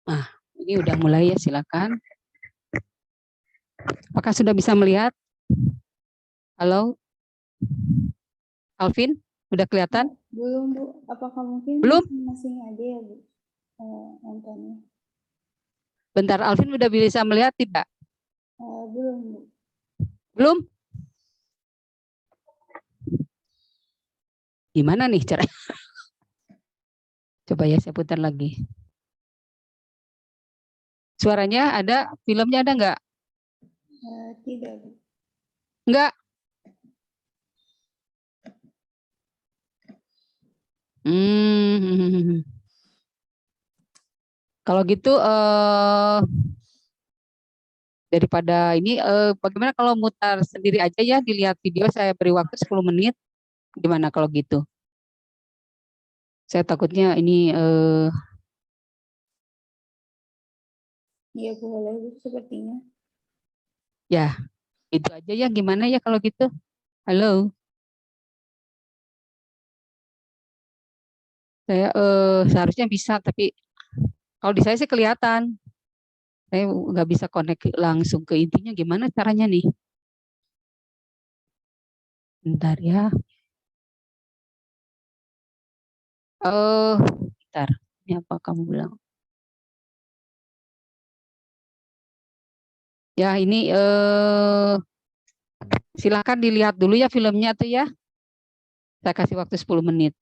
Nah, ini udah mulai ya, silakan. Apakah sudah bisa melihat? Halo? Alvin, udah kelihatan? Belum, Bu. Apakah mungkin belum? masing-masing aja ya, Bu, nontonnya? Bentar, Alvin udah bisa melihat tidak? Belum, Bu. Belum? Gimana nih cara? Coba ya, saya putar lagi. Suaranya ada, filmnya ada nggak? Tidak, Bu. Nggak. Kalau gitu daripada ini bagaimana kalau mutar sendiri aja ya, dilihat video, saya beri waktu 10 menit. Gimana kalau gitu? Saya takutnya ini Iya, boleh, Bu, sepertinya. ya itu aja ya, gimana ya kalau gitu? Halo, saya seharusnya bisa, tapi kalau di saya sih kelihatan. Saya nggak bisa connect langsung ke intinya, gimana caranya nih? Bentar ya. Bentar. Ini apa kamu bilang? Ya ini silakan dilihat dulu ya filmnya tuh ya. Saya kasih waktu 10 menit.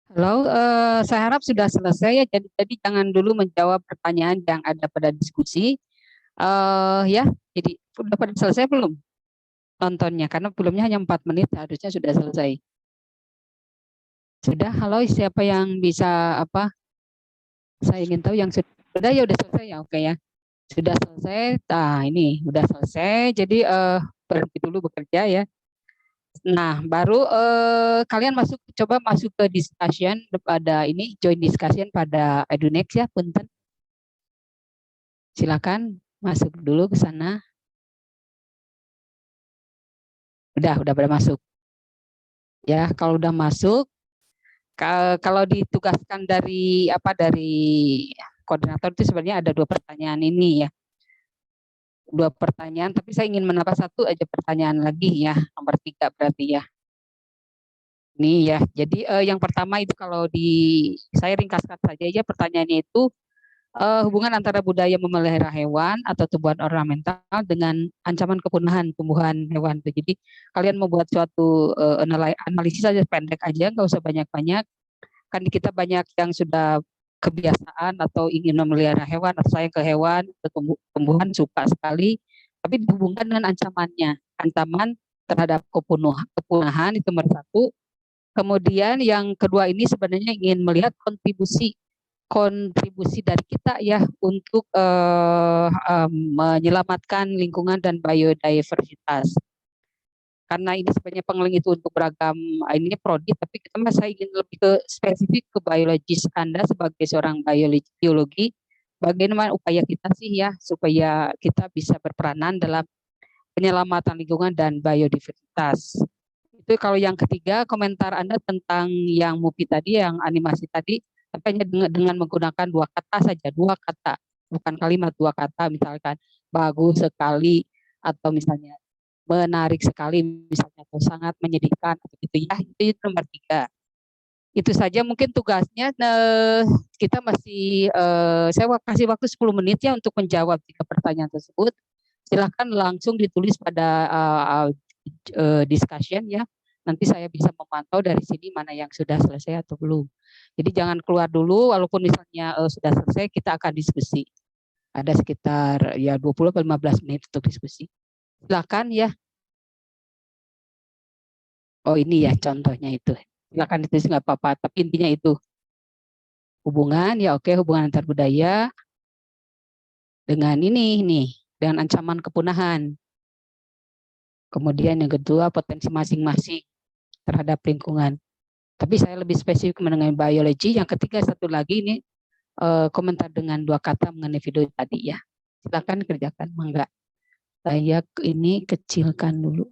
Halo, saya harap sudah selesai ya. Jadi jangan dulu menjawab pertanyaan yang ada pada diskusi. Ya, jadi udah pada selesai belum nontonnya? Karena filmnya hanya 4 menit, harusnya sudah selesai. Sudah, halo, siapa yang bisa apa? Saya ingin tahu yang sudah ya udah selesai ya, oke ya. Sudah selesai. Nah, ini udah selesai. Jadi berhenti dulu bekerja ya. Nah, baru kalian coba masuk ke discussion pada ini join discussion pada Edunext ya, punten. Silakan masuk dulu ke sana. Udah pada masuk. Ya, kalau udah masuk, kalau ditugaskan dari koordinator itu sebenarnya ada 2 pertanyaan ini ya. 2 pertanyaan, tapi saya ingin menambah 1 aja pertanyaan lagi ya, nomor 3 berarti ya. Nih ya, jadi yang pertama itu kalau saya ringkaskan saja ya pertanyaannya itu hubungan antara budaya memelihara hewan atau tumbuhan ornamental dengan ancaman kepunahan tumbuhan hewan. Jadi kalian membuat suatu analisis saja pendek aja, nggak usah banyak-banyak. Kan kita banyak yang sudah kebiasaan atau ingin memelihara hewan atau sayang ke hewan atau tumbuhan suka sekali, tapi dihubungkan dengan ancamannya, ancaman terhadap kepunahan itu nomor 1. Kemudian yang kedua ini sebenarnya ingin melihat kontribusi dari kita ya untuk menyelamatkan lingkungan dan biodiversitas. Karena ini sebenarnya pengling itu untuk beragam ini prodi, tapi kita masih ingin lebih ke spesifik ke biologis Anda sebagai seorang biologi, bagaimana upaya kita sih ya supaya kita bisa berperanan dalam penyelamatan lingkungan dan biodiversitas. Itu kalau yang ketiga, komentar Anda tentang yang MUPI tadi, yang animasi tadi, tapi hanya dengan menggunakan 2 kata saja, 2 kata, bukan kalimat, 2 kata, misalkan bagus sekali, atau misalnya menarik sekali, misalnya, atau sangat menyedihkan, gitu ya. Itu nomor 3. Itu saja mungkin tugasnya. Kita masih, saya kasih waktu 10 menit ya untuk menjawab 3 pertanyaan tersebut. Silahkan langsung ditulis pada discussion ya. Nanti saya bisa memantau dari sini mana yang sudah selesai atau belum. Jadi jangan keluar dulu, walaupun misalnya sudah selesai, kita akan diskusi. Ada sekitar ya 20-15 menit untuk diskusi. Silakan ya. Oh ini ya contohnya itu. Silakan ditulis nggak apa-apa, tapi intinya itu. Hubungan ya oke, hubungan antar budaya dengan dengan ancaman kepunahan. Kemudian yang kedua potensi masing-masing terhadap lingkungan. Tapi saya lebih spesifik mengenai biologi. Yang ketiga satu lagi ini komentar dengan 2 kata mengenai video tadi ya. Silakan kerjakan, mangga. Saya ini kecilkan dulu.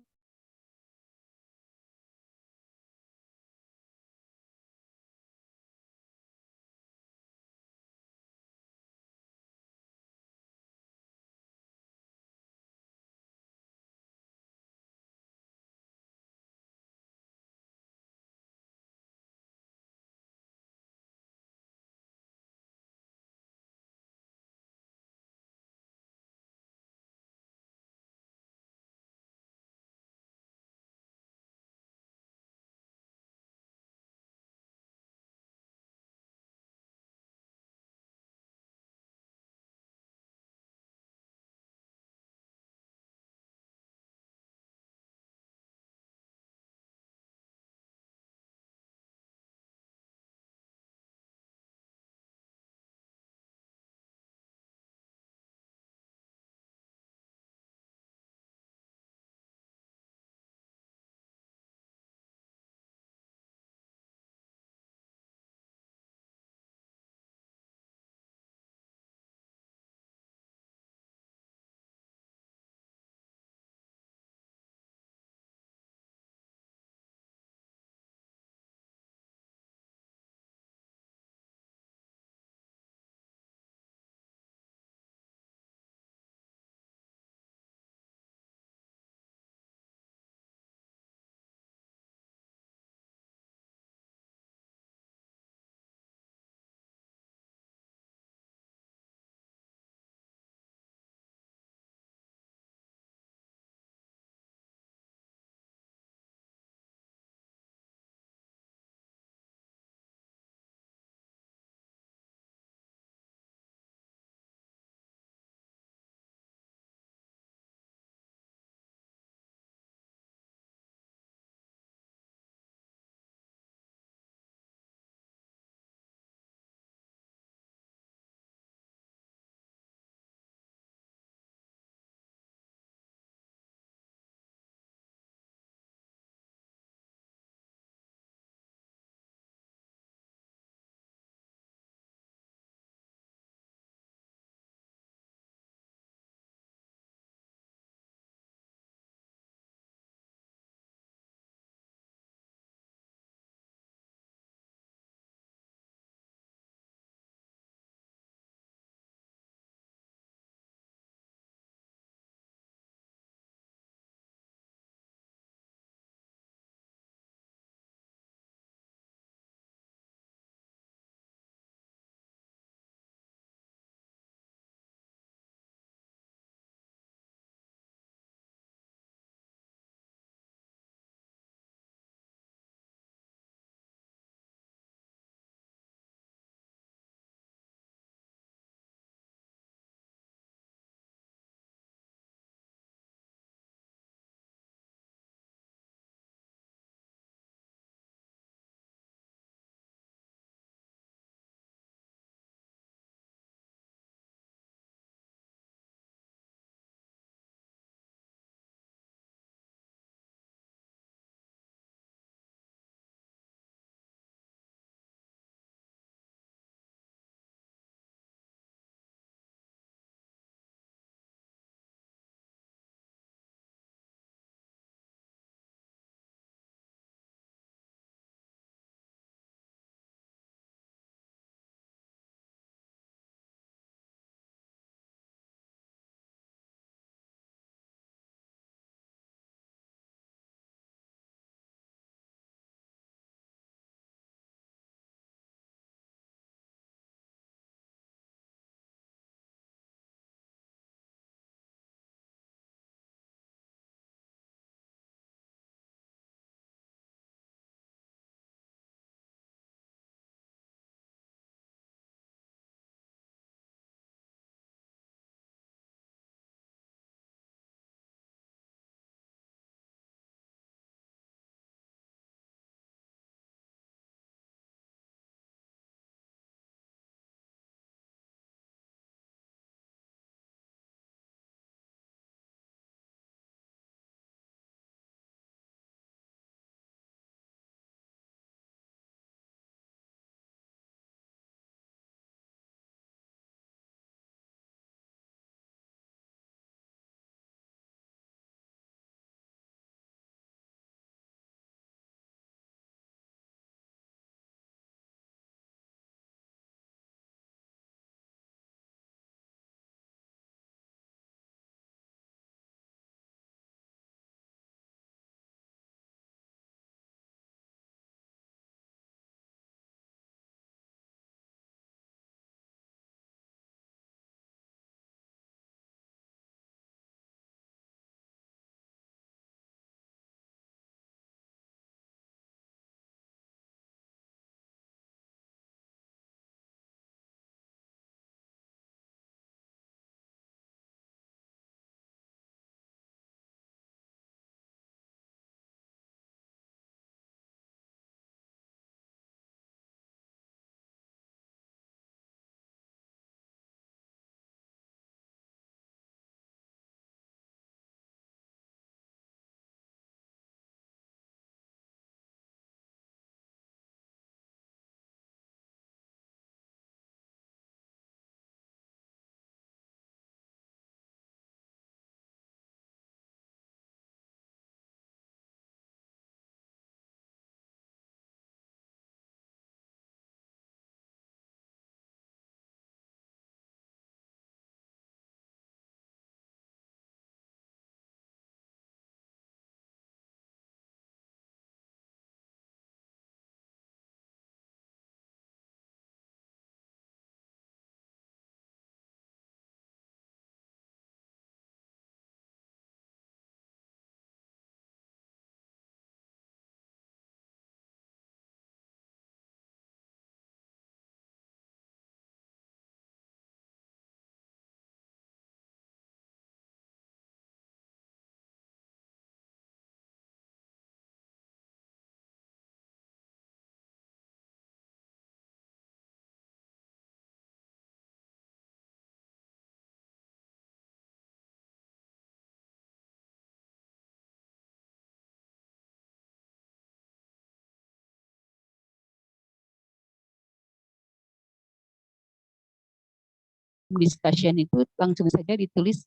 discussion itu langsung saja ditulis,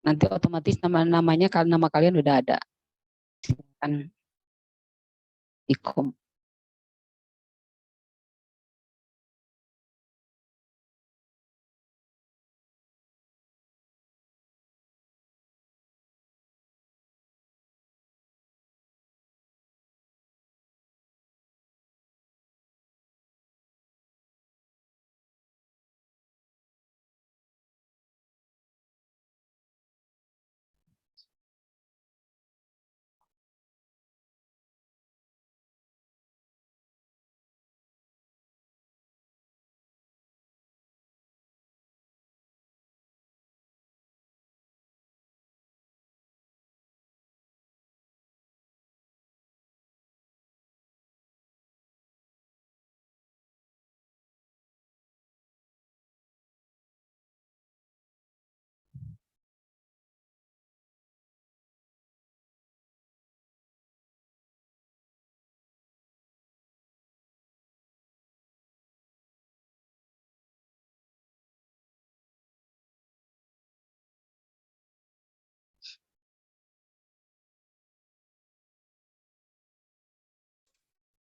nanti otomatis namanya kalau nama kalian udah ada. Silakan ikom.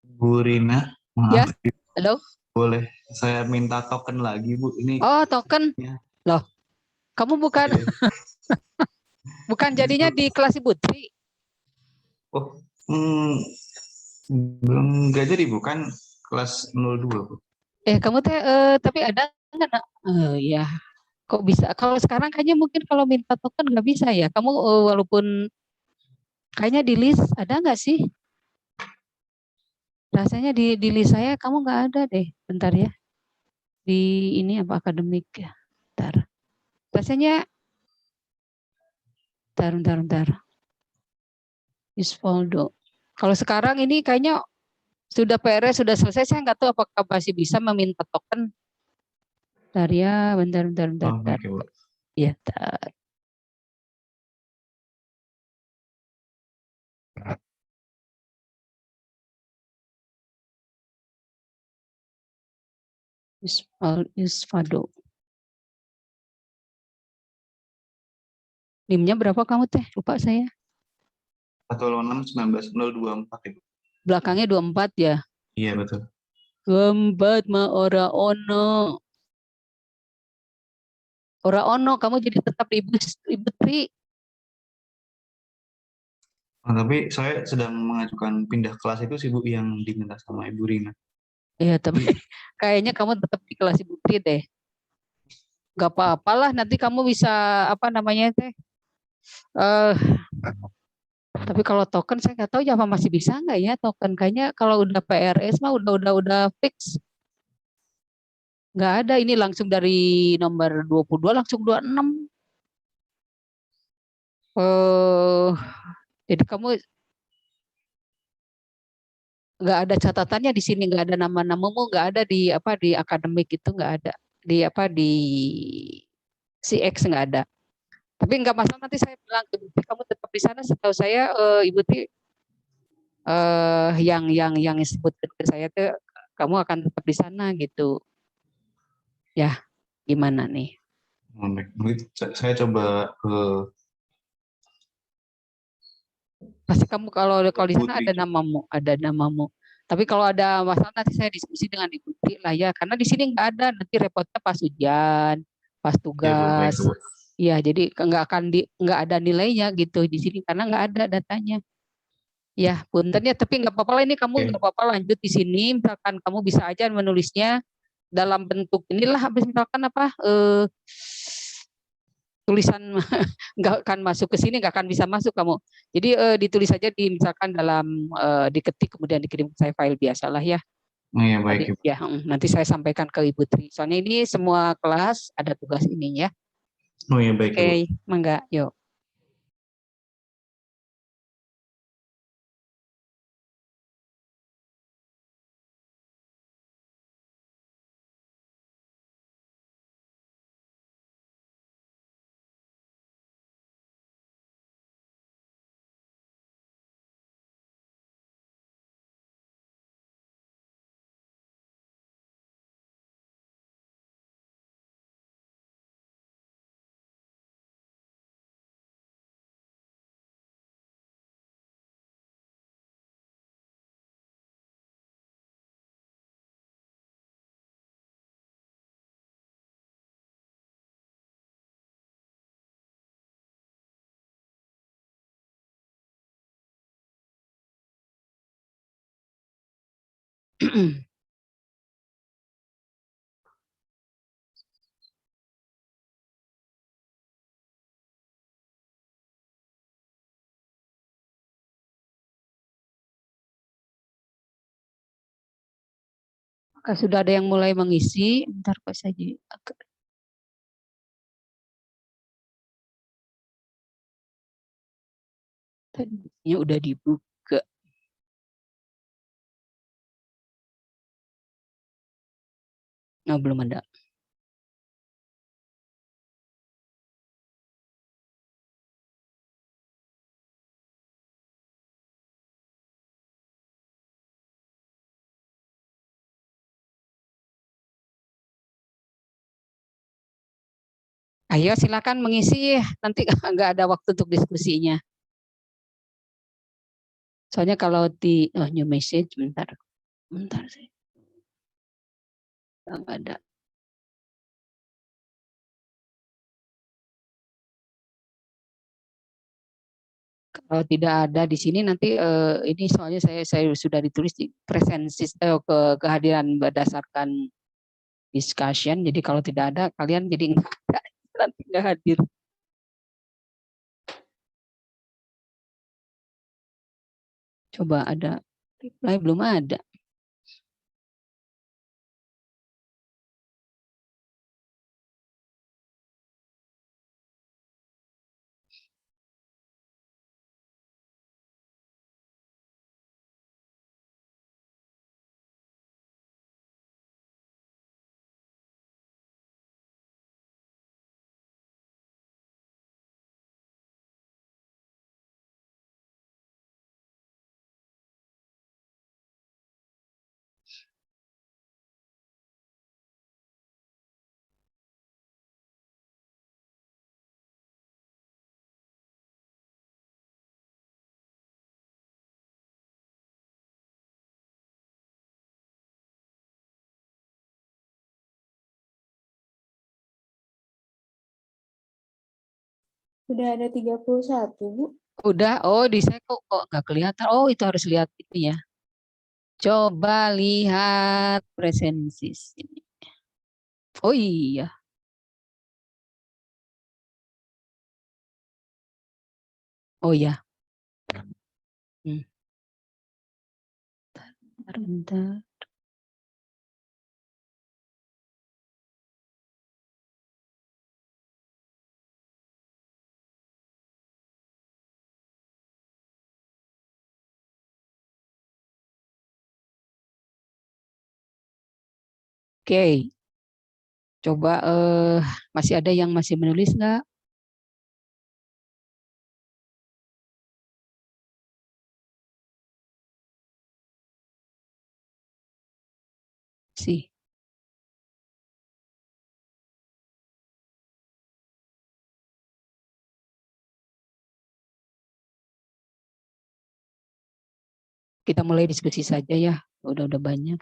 Bu Rina, Ya, maaf, halo. boleh saya minta token lagi, Bu? Ini Oh, token. ya. Loh, kamu bukan Iya. bukan jadinya di kelas Ibu Tri? Oh, belum nggak jadi, Bu, kan kelas 02, Bu. Kamu teh tapi ada nggak nak? Ya, kok bisa? Kalau sekarang kayaknya mungkin kalau minta token nggak bisa ya. Kamu walaupun kayaknya di list ada nggak sih? Rasanya di list saya kamu nggak ada deh. Bentar ya. Di ini apa akademik ya? Bentar. Rasanya bentar. Isfoldo. Kalau sekarang ini kayaknya sudah PR sudah selesai. Saya nggak tahu apakah masih bisa meminta token. Bentar ya, bentar. Oh, oke, Bu. Ya, bentar. Isfado. NIM-nya berapa kamu teh? Lupa saya. 106-19-024, Ibu. Belakangnya 24 ya? Iya, betul. 24 mah ora ono. Ora ono, kamu jadi tetap Ibu Tri. Oh, tapi saya sedang mengajukan pindah kelas itu sih, Bu, yang diminta sama Ibu Rina. Iya, tapi kayaknya kamu tetap di kelas Ibu Tri deh. Gak apa-apalah, nanti kamu bisa apa namanya teh? Tapi kalau token saya nggak tahu ya apa masih bisa nggak ya token. Kayaknya kalau udah PRS mah udah fix. Nggak ada, ini langsung dari nomor 22 langsung 26. Jadi kamu nggak ada catatannya di sini, nggak ada nama-namamu, nggak ada di apa di akademik itu, nggak ada di apa di CX, nggak ada. Tapi nggak masalah, nanti saya bilang ke Ibu Ti, kamu tetap di sana. Setahu saya Ibu Ti yang disebut ke saya tuh kamu akan tetap di sana gitu. Ya, gimana nih? Mungkin saya coba ke Pasti kamu kalau di sana Putri. ada namamu. Tapi kalau ada masalah nanti saya diskusi dengan Ibu Tri lah ya, karena di sini nggak ada, nanti repotnya pas ujian, pas Ya, Bu, baik, tugas. Bu. Iya, jadi nggak ada nilainya gitu di sini karena nggak ada datanya. Ya, punten ya, tapi nggak apa-apa lah, ini kamu nggak apa-apa lanjut di sini. Misalkan kamu bisa aja menulisnya dalam bentuk inilah, habis misalkan apa tulisan nggak akan masuk ke sini, nggak akan bisa masuk kamu. Jadi ditulis saja di misalkan dalam diketik kemudian dikirim ke saya file biasalah ya. Oh, ya, baik, Ibu. Ya, nanti saya sampaikan ke Ibu Tri. Soalnya ini semua kelas ada tugas ini ya. Oh, ya, baik, Ibu. Oke, mangga, yuk. Apakah sudah ada yang mulai mengisi? Bentar Pak saja. Tadinya udah dibuka. Oh, belum ada. Ayo silakan mengisi, nanti nggak ada waktu untuk diskusinya. Soalnya kalau di new message, bentar sih. Nggak ada. Kalau tidak ada di sini nanti ini soalnya saya sudah ditulis di presensi kehadiran berdasarkan discussion. Jadi kalau tidak ada kalian jadi nanti nggak hadir. Coba ada reply, belum ada. Sudah ada 31, Bu. Udah, oh di saya kok nggak kelihatan. Oh itu harus lihat ini ya. Coba lihat presensi sini. Oh iya. Oh ya. Bentar. Oke. Coba masih ada yang masih menulis nggak? Sih. Kita mulai diskusi saja ya. Udah banyak.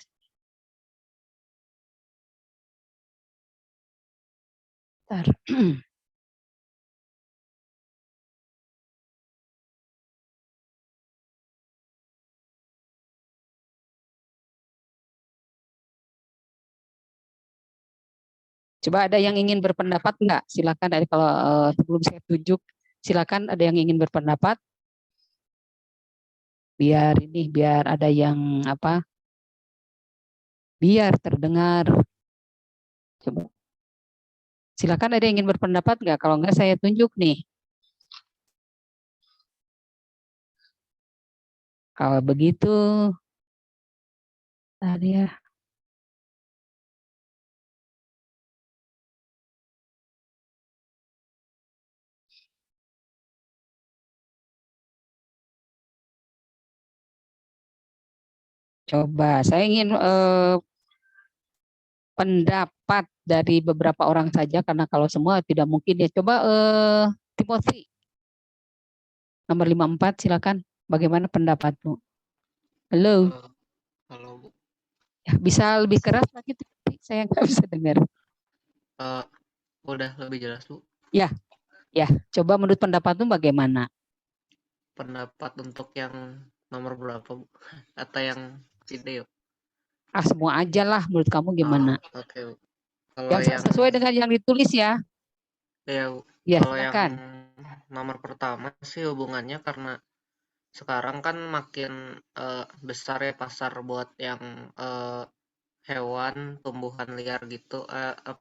Bentar. Coba ada yang ingin berpendapat nggak? Silakan. Kalau sebelum saya tunjuk, silakan ada yang ingin berpendapat. Biar ada yang apa? Biar terdengar. Coba. Silakan ada yang ingin berpendapat nggak? Kalau nggak saya tunjuk nih. Kalau begitu, tadi ya. Coba saya ingin pendapat dari beberapa orang saja karena kalau semua tidak mungkin ya. Coba Timothy nomor 54 silakan. Bagaimana pendapatmu? Halo. Halo Bu. Ya, bisa lebih keras lagi saya nggak bisa dengar. Udah lebih jelas Bu. Ya. Coba menurut pendapatmu bagaimana? Pendapat untuk yang nomor berapa Bu? Atau yang video? Semua aja lah, menurut kamu gimana? Oke, Bu. Kalau Yang sesuai dengan yang ditulis ya. ya, Bu. Ya, Kalau yang silakan. nomor pertama sih hubungannya karena sekarang kan makin besar ya pasar buat yang hewan, tumbuhan liar gitu.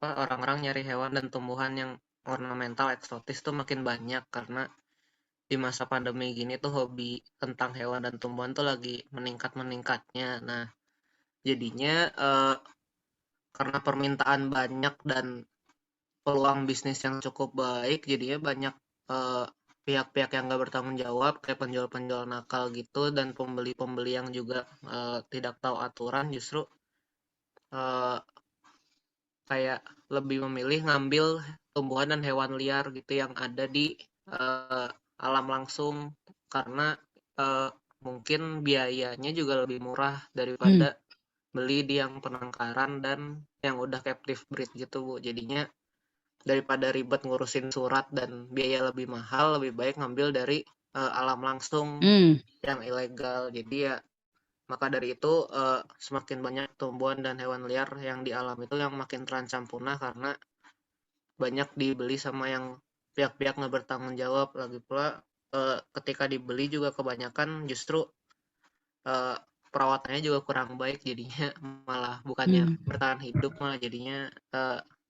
Orang-orang nyari hewan dan tumbuhan yang ornamental, eksotis tuh makin banyak karena di masa pandemi gini tuh hobi tentang hewan dan tumbuhan tuh lagi meningkat-meningkatnya. Nah, jadinya karena permintaan banyak dan peluang bisnis yang cukup baik, jadinya banyak pihak-pihak yang nggak bertanggung jawab, kayak penjual-penjual nakal gitu, dan pembeli-pembeli yang juga tidak tahu aturan, justru kayak lebih memilih ngambil tumbuhan dan hewan liar gitu yang ada di alam langsung, karena mungkin biayanya juga lebih murah daripada beli di yang penangkaran dan yang udah captive breed gitu, Bu. Jadinya daripada ribet ngurusin surat dan biaya lebih mahal, lebih baik ngambil dari alam langsung yang ilegal. Jadi ya maka dari itu semakin banyak tumbuhan dan hewan liar yang di alam itu yang makin terancam punah karena banyak dibeli sama yang pihak-pihak nggak bertanggung jawab. Lagi pula ketika dibeli juga kebanyakan justru perawatannya juga kurang baik, jadinya malah bukannya bertahan hidup, malah jadinya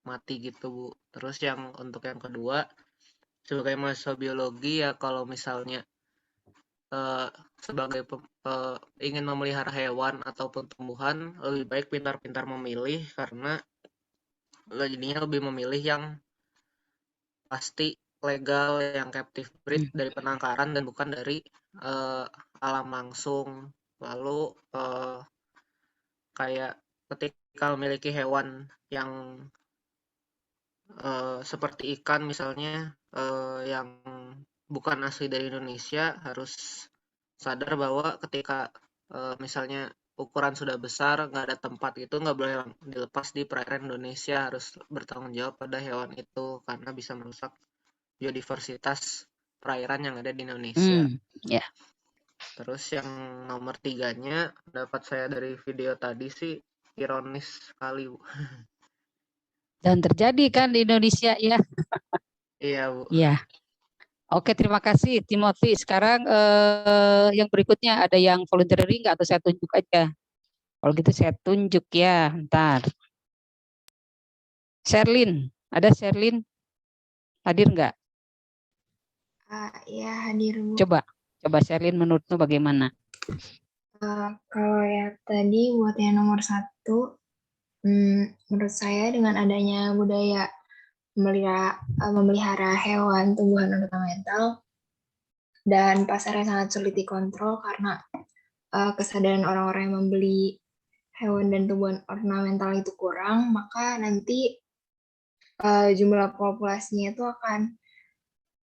mati gitu, Bu. Terus yang untuk yang kedua, sebagai mahasiswa biologi ya kalau misalnya sebagai ingin memelihara hewan ataupun tumbuhan, lebih baik pintar-pintar memilih karena jadinya lebih memilih yang pasti legal, yang captive breed dari penangkaran dan bukan dari alam langsung. Lalu kayak ketika memiliki hewan yang seperti ikan misalnya yang bukan asli dari Indonesia, harus sadar bahwa ketika misalnya ukuran sudah besar, nggak ada tempat itu, nggak boleh dilepas di perairan Indonesia, harus bertanggung jawab pada hewan itu karena bisa merusak biodiversitas perairan yang ada di Indonesia. Ya. Terus yang nomor 3-nya dapat saya dari video tadi sih ironis sekali, Bu. Dan terjadi kan di Indonesia ya. Iya, Bu. Ya. Oke, terima kasih Timothy. Sekarang yang berikutnya ada yang voluntary nggak atau saya tunjuk aja? Kalau gitu saya tunjuk ya, ntar. Sherlyn, ada Sherlyn? Hadir nggak? Ya, hadir, Bu. Coba Sherlyn menurutmu bagaimana? Kalau ya tadi buat yang nomor 1, menurut saya dengan adanya budaya memelihara hewan, tumbuhan ornamental, dan pasarnya sangat sulit dikontrol karena kesadaran orang-orang yang membeli hewan dan tumbuhan ornamental itu kurang, maka nanti jumlah populasinya itu akan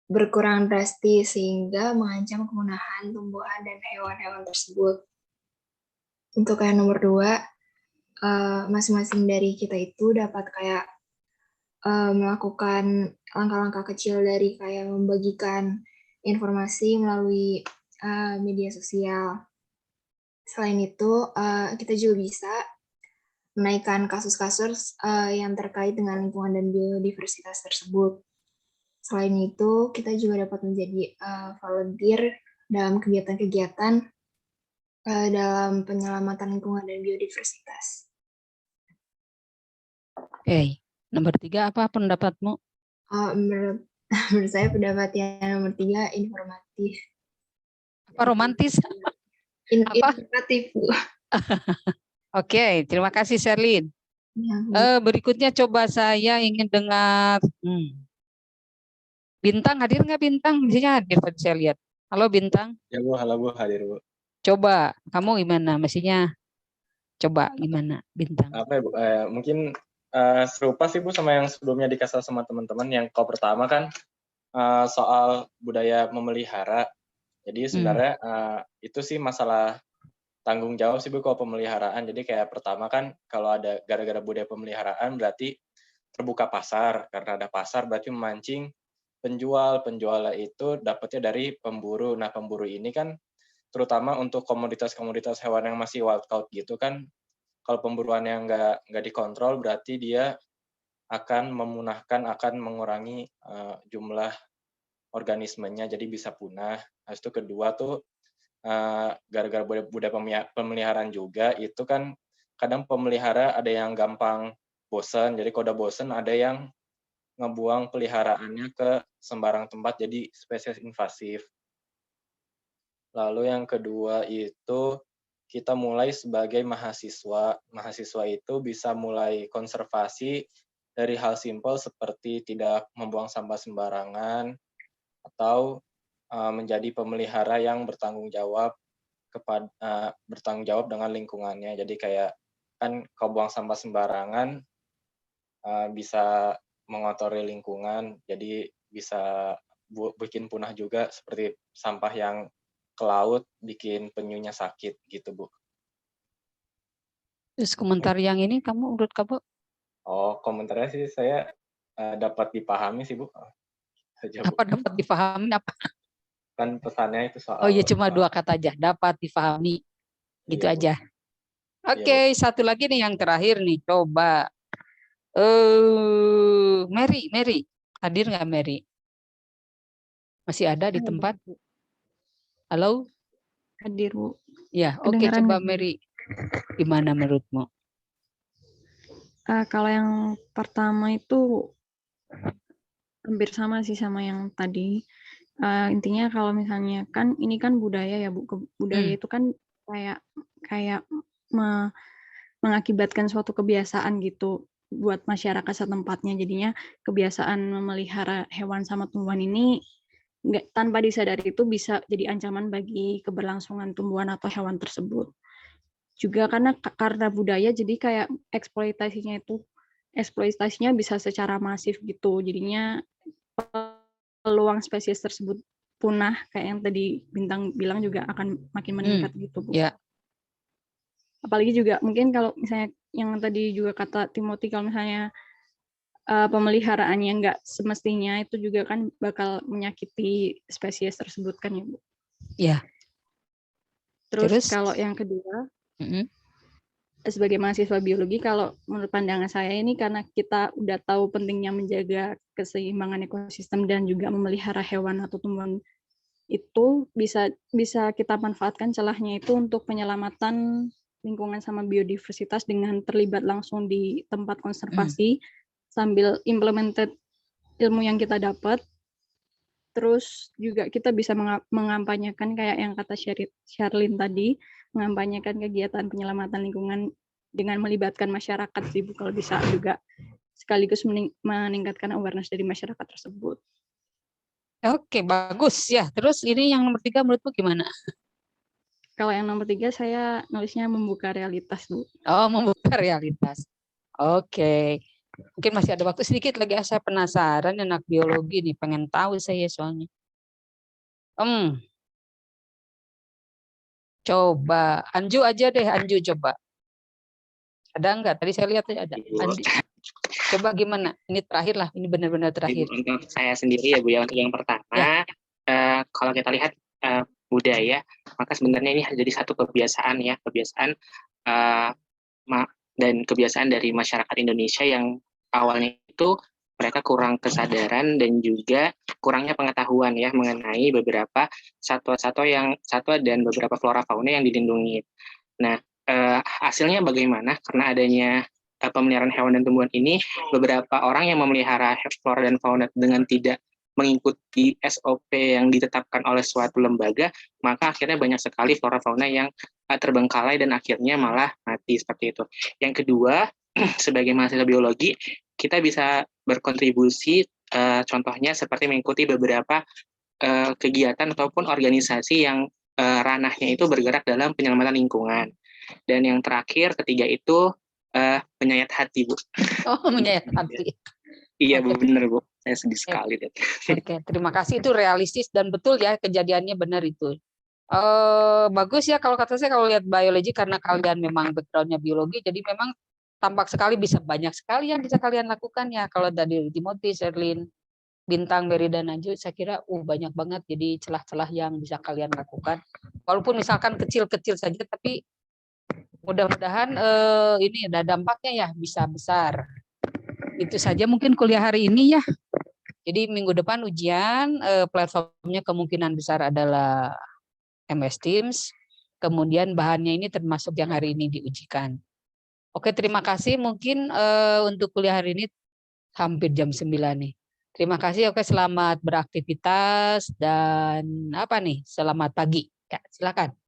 berkurang drastis sehingga mengancam kepunahan tumbuhan dan hewan-hewan tersebut. Untuk yang nomor 2, masing-masing dari kita itu dapat kayak melakukan langkah-langkah kecil dari kayak membagikan informasi melalui media sosial. Selain itu, kita juga bisa menaikkan kasus-kasus yang terkait dengan lingkungan dan biodiversitas tersebut. Selain itu, kita juga dapat menjadi volunteer dalam kegiatan-kegiatan dalam penyelamatan lingkungan dan biodiversitas. Oke, nomor 3 apa pendapatmu? Menurut saya pendapat yang nomor 3 informatif. Apa romantis? Informatif, Bu. Oke, terima kasih Sherlyn. Ya, berikutnya coba saya ingin dengar Bintang, hadir nggak Bintang? Biasanya hadir tadi saya lihat. Halo Bintang. Ya Bu, halo Bu, hadir Bu. Coba, kamu gimana? Mestinya coba gimana Bintang? Apa ya Bu? Mungkin serupa sih Bu sama yang sebelumnya dikasih sama teman-teman. Yang kalau pertama kan soal budaya memelihara. Jadi sebenarnya itu sih masalah tanggung jawab sih Bu kalau pemeliharaan. Jadi kayak pertama kan kalau ada gara-gara budaya pemeliharaan berarti terbuka pasar. Karena ada pasar berarti memancing penjual. Penjualnya itu dapatnya dari pemburu. Nah pemburu ini kan terutama untuk komoditas-komoditas hewan yang masih wild caught gitu kan kalau pemburuannya nggak dikontrol berarti dia akan memunahkan, akan mengurangi jumlah organismenya, jadi bisa punah. Habis itu kedua tuh gara-gara budaya pemeliharaan juga itu kan kadang pemelihara ada yang gampang bosen, jadi kalau udah bosen ada yang ngebuang peliharaannya ke sembarang tempat jadi spesies invasif. Lalu yang kedua itu kita mulai sebagai mahasiswa. Mahasiswa itu bisa mulai konservasi dari hal simpel seperti tidak membuang sampah sembarangan atau menjadi pemelihara yang bertanggung jawab dengan lingkungannya. Jadi kayak kan kalau buang sampah sembarangan bisa mengotori lingkungan, jadi bisa bikin punah juga seperti sampah yang ke laut bikin penyunya sakit gitu, Bu. Terus komentar yang ini menurut kamu? Oh, komentarnya sih saya dapat dipahami sih, Bu. Apa dapat dipahami apa? Kan pesannya itu soal. Oh iya, cuma 2 kata aja, dapat dipahami. Gitu iya, aja. Oke, satu lagi nih yang terakhir nih, coba. Mary, hadir nggak Mary? Masih ada di tempat? Halo? Hadir, Bu. Ya, oke, coba Mary. Gimana menurutmu? Kalau yang pertama itu hampir sama sih sama yang tadi. Intinya kalau misalnya kan ini kan budaya ya, Bu. Budaya itu kan kayak mengakibatkan suatu kebiasaan gitu buat masyarakat setempatnya. Jadinya kebiasaan memelihara hewan sama tumbuhan ini tanpa disadari itu bisa jadi ancaman bagi keberlangsungan tumbuhan atau hewan tersebut. Juga karena budaya jadi kayak eksploitasinya bisa secara masif gitu. Jadinya peluang spesies tersebut punah kayak yang tadi Bintang bilang juga akan makin meningkat gitu, Bu. Ya. Apalagi juga mungkin kalau misalnya yang tadi juga kata Timothy, kalau misalnya pemeliharaannya nggak semestinya itu juga kan bakal menyakiti spesies tersebut kan ya, Bu. Ya. Terus kalau yang kedua, sebagai mahasiswa biologi, kalau menurut pandangan saya ini karena kita udah tahu pentingnya menjaga keseimbangan ekosistem dan juga memelihara hewan atau tumbuhan, itu bisa kita manfaatkan celahnya itu untuk penyelamatan lingkungan sama biodiversitas dengan terlibat langsung di tempat konservasi sambil implemented ilmu yang kita dapat. Terus juga kita bisa mengampanyekan kayak yang kata Sherlyn tadi, mengampanyekan kegiatan penyelamatan lingkungan dengan melibatkan masyarakat sih, Bu, kalau bisa juga sekaligus meningkatkan awareness dari masyarakat tersebut. Oke, bagus ya. Terus ini yang nomor 3 menurutmu gimana? Kalau yang nomor 3 saya nulisnya membuka realitas, Bu. Oh, membuka realitas. Oke. Mungkin masih ada waktu sedikit lagi. Saya penasaran anak biologi nih, pengen tahu saya soalnya. Coba Anju aja deh, Anju coba. Ada enggak? Tadi saya lihat ada. Anju. Coba gimana? Ini terakhir lah, ini benar-benar terakhir. Untuk saya sendiri ya, Bu, ya, untuk yang pertama, kalau kita lihat budaya, maka sebenarnya ini jadi satu kebiasaan ya, dan kebiasaan dari masyarakat Indonesia yang awalnya itu mereka kurang kesadaran dan juga kurangnya pengetahuan ya mengenai beberapa satwa dan beberapa flora fauna yang dilindungi. Nah, hasilnya bagaimana? Karena adanya pemeliharaan hewan dan tumbuhan ini, beberapa orang yang memelihara flora dan fauna dengan tidak mengikuti SOP yang ditetapkan oleh suatu lembaga, maka akhirnya banyak sekali flora fauna yang terbengkalai dan akhirnya malah mati seperti itu. Yang kedua, sebagai mahasiswa biologi, kita bisa berkontribusi, contohnya seperti mengikuti beberapa kegiatan ataupun organisasi yang ranahnya itu bergerak dalam penyelamatan lingkungan. Dan yang terakhir, ketiga itu menyayat hati, Bu. Oh, menyayat hati. Iya, Bu, benar, Bu. Saya sedih sekali. Oke, terima kasih. Itu realistis dan betul ya, kejadiannya benar itu. Bagus ya kalau kata saya, kalau lihat biologi, karena kalian memang background-nya biologi, jadi memang tampak sekali bisa banyak sekali yang bisa kalian lakukan ya. Kalau dari Timothy, Sherlyn, Bintang, Mary, dan Anju, saya kira banyak banget jadi celah-celah yang bisa kalian lakukan. Walaupun misalkan kecil-kecil saja, tapi mudah-mudahan ini ada dampaknya ya, bisa besar. Itu saja mungkin kuliah hari ini ya. Jadi minggu depan ujian, platformnya kemungkinan besar adalah MS Teams. Kemudian bahannya ini termasuk yang hari ini diujikan. Oke, terima kasih. Mungkin untuk kuliah hari ini hampir jam 9 nih. Terima kasih. Oke, selamat beraktivitas dan apa nih? Selamat pagi. Ya, silakan.